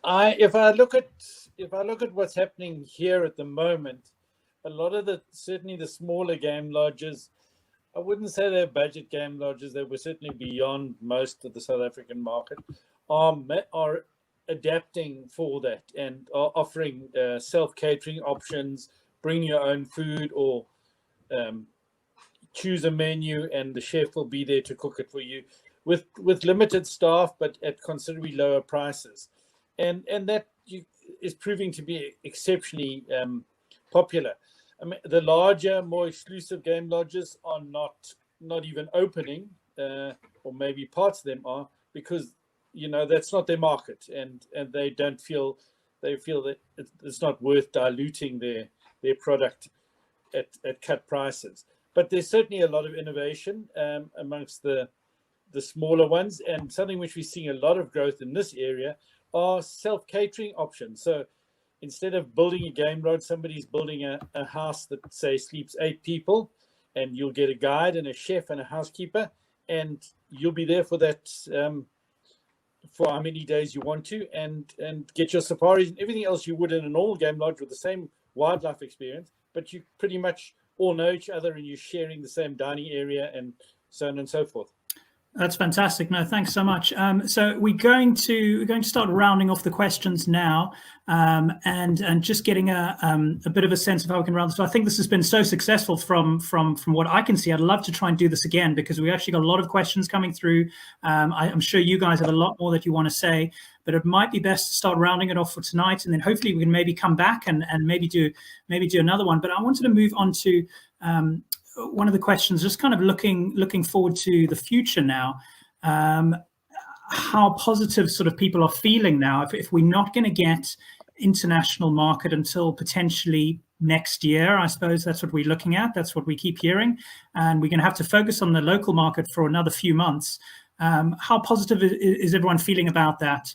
If I look at what's happening here at the moment, a lot of certainly the smaller game lodges, I wouldn't say they're budget game lodges. They were certainly beyond most of the South African market, are adapting for that and are offering self-catering options, bring your own food, or choose a menu and the chef will be there to cook it for you with limited staff, but at considerably lower prices. And that is proving to be exceptionally popular. I mean, the larger, more exclusive game lodges are not even opening, or maybe parts of them are, because that's not their market, and they feel that it's not worth diluting their product at cut prices. But there's certainly a lot of innovation amongst the smaller ones, and something which we're seeing a lot of growth in this area are self-catering options. So instead of building a game lodge, somebody's building a house that, say, sleeps 8 people, and you'll get a guide and a chef and a housekeeper, and you'll be there for that for how many days you want to, and get your safaris and everything else you would in a normal game lodge with the same wildlife experience, but you pretty much all know each other and you're sharing the same dining area and so on and so forth. That's fantastic. No, thanks so much. So we're going to start rounding off the questions now, and just getting a bit of a sense of how we can round this. So I think this has been so successful from what I can see. I'd love to try and do this again, because we actually got a lot of questions coming through. I'm sure you guys have a lot more that you want to say, but it might be best to start rounding it off for tonight, and then hopefully we can maybe come back and maybe do another one. But I wanted to move on to one of the questions, just kind of looking forward to the future now. How positive sort of people are feeling now if we're not going to get international market until potentially next year. I suppose that's what we're looking at. That's what we keep hearing, and we're going to have to focus on the local market for another few months. How positive is everyone feeling about that?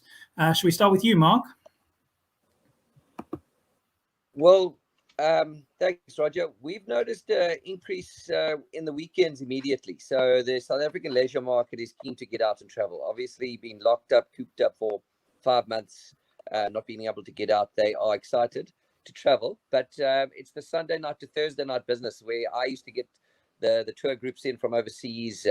Should we start with you, Mark? Well, thanks, Roger. We've noticed an increase in the weekends immediately. So the South African leisure market is keen to get out and travel. Obviously, being locked up, cooped up for 5 months, not being able to get out, they are excited to travel. But it's the Sunday night to Thursday night business where I used to get the tour groups in from overseas,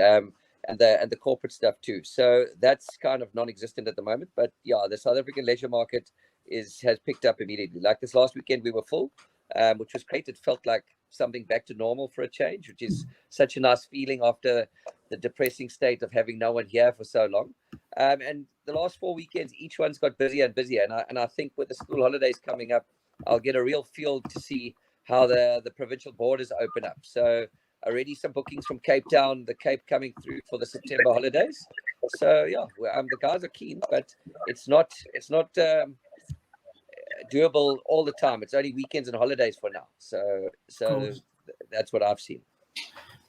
and the corporate stuff too. So that's kind of non-existent at the moment. But yeah, the South African leisure market has picked up immediately. Like this last weekend, we were full. Which was great. It felt like something back to normal for a change, which is such a nice feeling after the depressing state of having no one here for so long. And the last 4 weekends, each one's got busier and busier. And I think with the school holidays coming up, I'll get a real feel to see how the provincial borders open up. So already some bookings from Cape Town, the Cape coming through for the September holidays. So yeah, the guys are keen, but it's not doable all the time. It's only weekends and holidays for now. So that's what I've seen.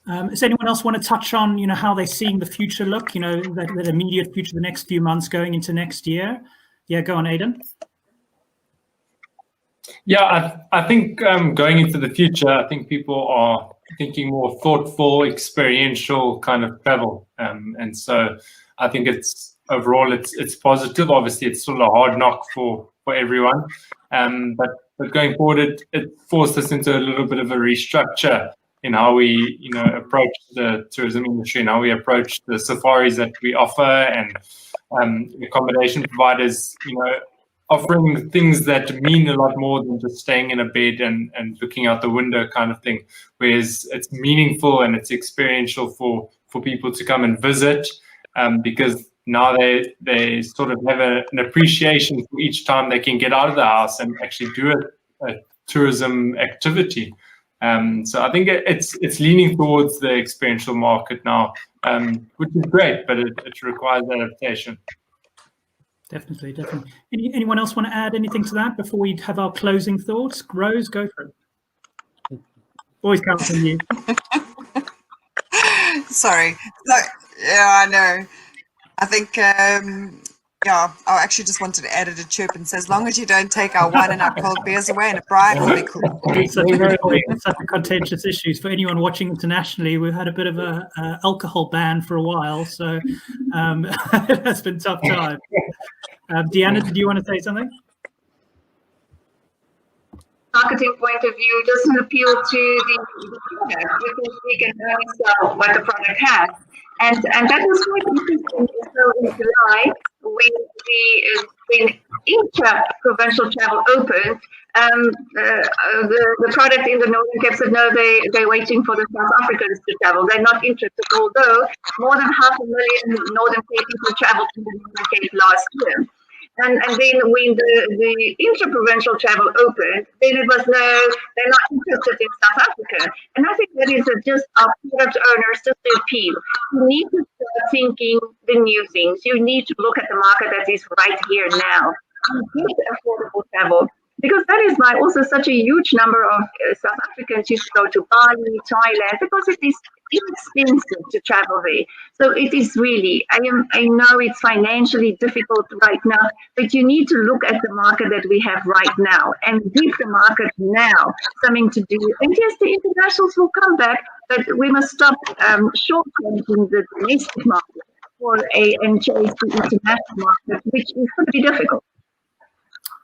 Does anyone else want to touch on, how they're seeing the future look, that immediate future, the next few months going into next year? Yeah, go on, Aidan. Yeah, I think going into the future, I think people are thinking more thoughtful, experiential kind of travel. And so I think overall it's positive. Obviously, it's still a hard knock for everyone. But going forward, it forced us into a little bit of a restructure in how we, approach the tourism industry and how we approach the safaris that we offer, and accommodation providers, offering things that mean a lot more than just staying in a bed and looking out the window kind of thing. Whereas it's meaningful and it's experiential for people to come and visit, because now they sort of have an appreciation for each time they can get out of the house and actually do a tourism activity. So I think it's leaning towards the experiential market now, which is great, but it requires adaptation. Definitely. Anyone else want to add anything to that before we have our closing thoughts? Rose, go for it. Always counts on you. Sorry. No, yeah, I know. I think, I actually just wanted to add it a chirp and say, as long as you don't take our wine and our cold beers away, and a bride will be cool. It's such a contentious issue. For anyone watching internationally, we've had a bit of a alcohol ban for a while, so that's been tough time. Deanna, did you want to say something? Marketing point of view, doesn't appeal to the product, because we can only sell what the product has. And that was quite interesting. So in July, when intra-provincial travel opened, the product in the Northern Cape said, no, they're waiting for the South Africans to travel. They're not interested, although more than 500,000 Northern Cape people traveled to the Northern Cape last year. And then when the inter-provincial travel opened, then it was they're not interested in South Africa. And I think that is just our product owners, just the appeal. You need to start thinking the new things. You need to look at the market that is right here now. Get affordable travel. Because that is why also such a huge number of South Africans used to go to Bali, Thailand, because it is inexpensive to travel there. So it is really, I know it's financially difficult right now, but you need to look at the market that we have right now and give the market now something to do. And yes, the internationals will come back, but we must stop short-changing the domestic market and chase the international market, which is going to be difficult.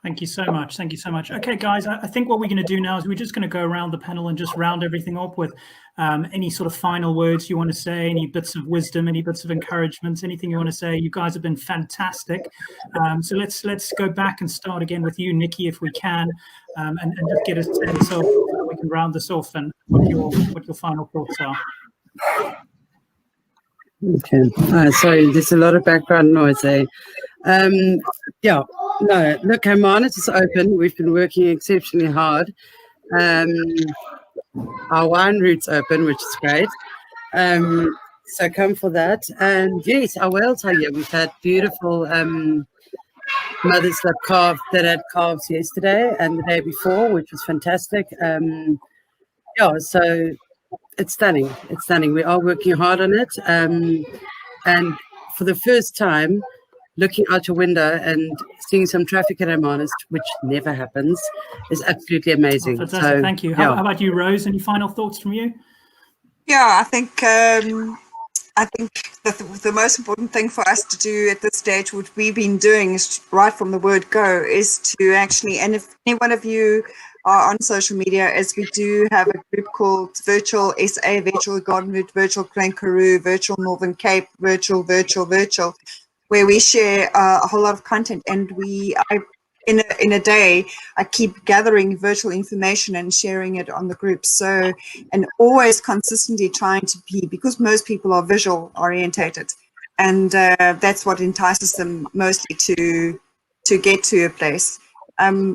Thank you so much. Thank you so much. Okay, guys, I think what we're going to do now is we're just going to go around the panel and just round everything up with any sort of final words you want to say, any bits of wisdom, any bits of encouragement, anything you want to say. You guys have been fantastic. So let's go back and start again with you, Nikki, if we can, and just get a sense of how we can round this off and what your final thoughts are. Okay. Sorry, there's a lot of background noise there. Yeah, no, look, Hermanus is open. We've been working exceptionally hard. Our wine route's open, which is great. So come for that. And yes, our whales are here. We've had beautiful mothers that had calves yesterday and the day before, which was fantastic. Yeah, so it's stunning. It's stunning. We are working hard on it. And for the first time, looking out your window and seeing some traffic at Hermanus, which never happens, is absolutely amazing. Oh, fantastic. So, thank you. How about you, Rose? Any final thoughts from you? Yeah, I think the most important thing for us to do at this stage, what we've been doing is right from the word go, is to actually, and if any one of you are on social media, as we do have a group called Virtual SA, Virtual Gardenwood, Virtual Clankaroo, Virtual Northern Cape, Virtual, where we share a whole lot of content, and in a day, I keep gathering virtual information and sharing it on the group. So, and always consistently trying to be, because most people are visual orientated, and that's what entices them mostly to get to a place.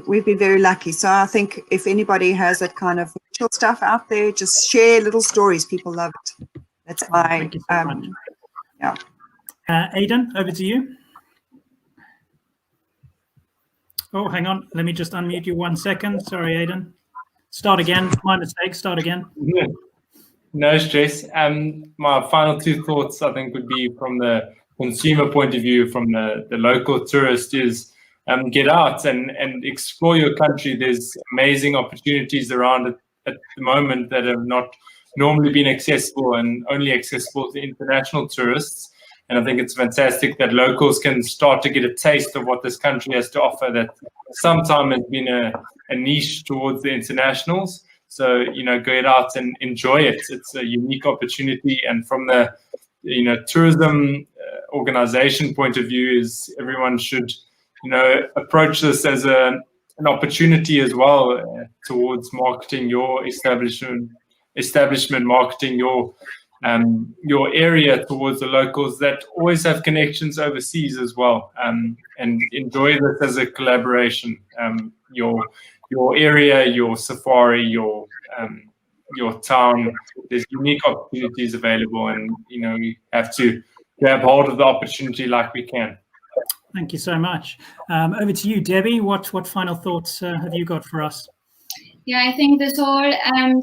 We've been very lucky. So I think if anybody has that kind of virtual stuff out there, just share little stories. People love it. That's my, Thank you so much. yeah. Aidan, over to you. Oh, hang on. Let me just unmute you 1 second. Sorry, Aidan. Start again. My mistake. Start again. No stress. My final two thoughts, I think, would be from the consumer point of view, from the local tourist, is get out and explore your country. There's amazing opportunities around it at the moment that have not normally been accessible and only accessible to international tourists. And I think it's fantastic that locals can start to get a taste of what this country has to offer that sometime has been a niche towards the internationals. So, go out and enjoy it. It's a unique opportunity. And from the, tourism organization point of view, is everyone should, approach this as an opportunity as well towards marketing your establishment, marketing your area towards the locals that always have connections overseas as well, and enjoy this as a collaboration. Your area, your safari, your town, there's unique opportunities available, and we have to grab hold of the opportunity like we can. Thank you so much. Over to you, Debbie. What final thoughts have you got for us? Yeah, I think this whole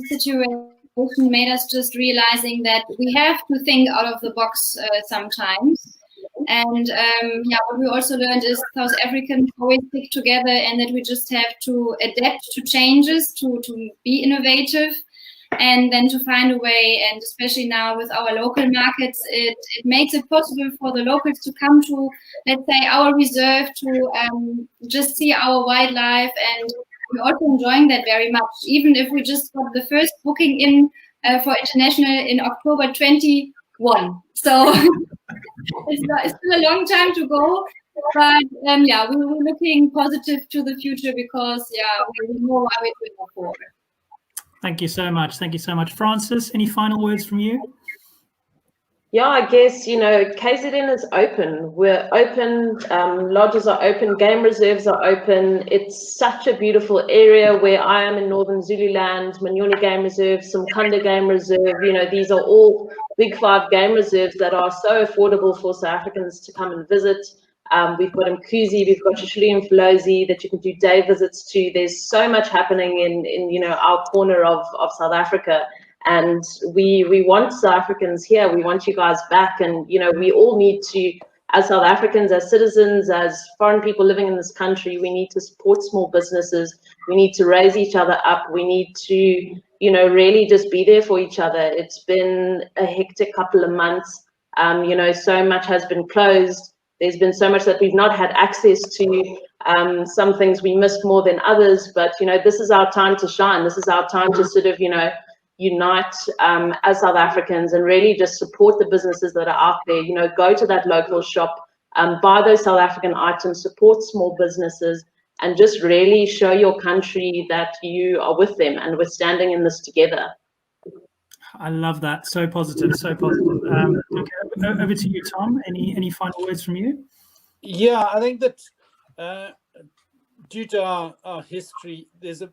situation made us just realizing that we have to think out of the box sometimes. And what we also learned is South Africans always stick together, and that we just have to adapt to changes, to be innovative, and then to find a way. And especially now with our local markets, it makes it possible for the locals to come to, let's say, our reserve, to just see our wildlife, and we're also enjoying that very much, even if we just got the first booking in for international in October 21. So it's still a long time to go, but we're looking positive to the future, because we know why we're doing forward. Thank you so much. Thank you so much. Francis, any final words from you? Yeah, I guess, KZN is open. We're open, lodges are open, game reserves are open. It's such a beautiful area where I am in Northern Zululand, Manyoni Game Reserve, Sumkanda Game Reserve. These are all big 5 game reserves that are so affordable for South Africans to come and visit. We've got Mkuzi, we've got Shishuli and Flozi that you can do day visits to. There's so much happening in our corner of South Africa. And we want South Africans here. We want you guys back. And, we all need to, as South Africans, as citizens, as foreign people living in this country, we need to support small businesses. We need to raise each other up. We need to, really just be there for each other. It's been a hectic couple of months. So much has been closed. There's been so much that we've not had access to. Some things we missed more than others, but this is our time to shine. This is our time to sort of unite as South Africans and really just support the businesses that are out there. Go to that local shop, buy those South African items, support small businesses, and just really show your country that you are with them and we're standing in this together. I love that. So positive, so positive. Okay, over to you, Tom. Any final words from you? Yeah, I think that due to our history, there's a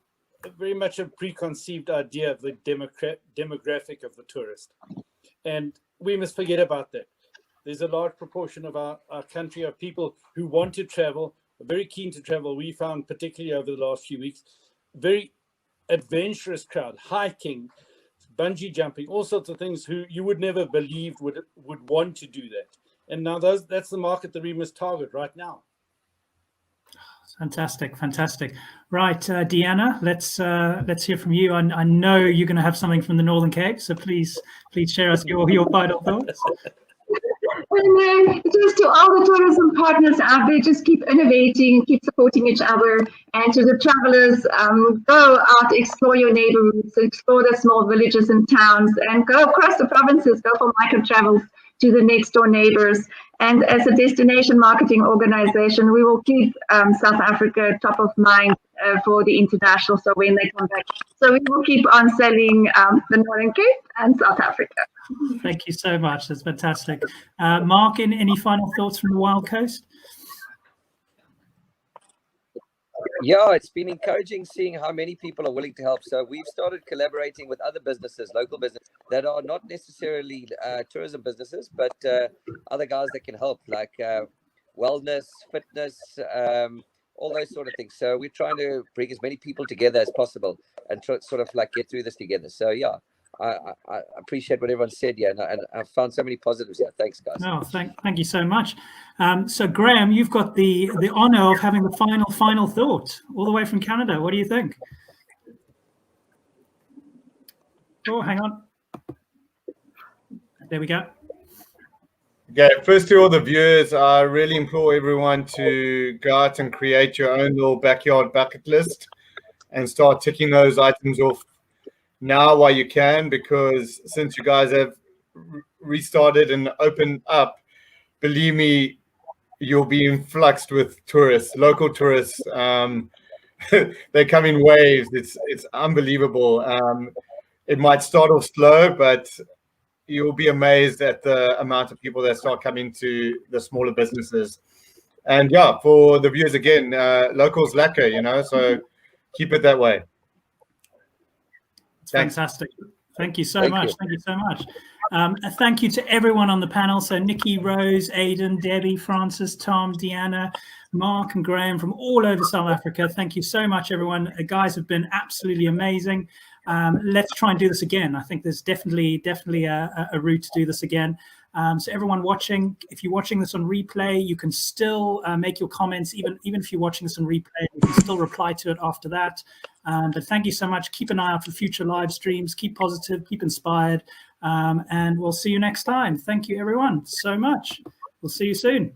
very much a preconceived idea of the demographic of the tourist. And we must forget about that. There's a large proportion of our country of people who want to travel, are very keen to travel. We found, particularly over the last few weeks, very adventurous crowd, hiking, bungee jumping, all sorts of things who you would never believe would want to do that. And now that's the market that we must target right now. Fantastic, fantastic. Right, Deanna, let's hear from you. I know you're going to have something from the Northern Cape, so please share us your final thoughts. And just to all the tourism partners out there, just keep innovating, keep supporting each other. And to the travelers, go out, explore your neighborhoods, explore the small villages and towns, and go across the provinces, go for micro travels to the next door neighbors. And as a destination marketing organization, we will keep South Africa top of mind for the international. So when they come back, so we will keep on selling the Northern Cape and South Africa. Thank you so much. That's fantastic. Mark, any final thoughts from the Wild Coast? Yeah, it's been encouraging seeing how many people are willing to help. So we've started collaborating with other businesses, local businesses that are not necessarily tourism businesses, but other guys that can help, like wellness, fitness, all those sort of things. So we're trying to bring as many people together as possible and sort of like get through this together. So yeah, I appreciate what everyone said. Yeah, and I've found so many positives here. Thanks, guys. No, thank you so much. So Graham, you've got the honor of having the final thought all the way from Canada. What do you think? Oh, hang on. There we go. Okay, first to all the viewers, I really implore everyone to go out and create your own little backyard bucket list and start ticking those items off now while you can, because since you guys have restarted and opened up, believe me, you'll be influxed with tourists, local tourists. They come in waves. It's unbelievable. It might start off slow, but you'll be amazed at the amount of people that start coming to the smaller businesses. And yeah, for the viewers again, locals lacquer, so keep it that way. Thanks. Fantastic. Thank you so much. Thank you so much. Thank you to everyone on the panel. So Nikki, Rose, Aidan, Debbie, Francis, Tom, Deanna, Mark and Graham from all over South Africa. Thank you so much, everyone. You guys have been absolutely amazing. Let's try and do this again. I think there's definitely a route to do this again. So everyone watching, if you're watching this on replay, you can still make your comments, even if you're watching this on replay, you can still reply to it after that. But thank you so much. Keep an eye out for future live streams. Keep positive, keep inspired, and we'll see you next time. Thank you, everyone, so much. We'll see you soon.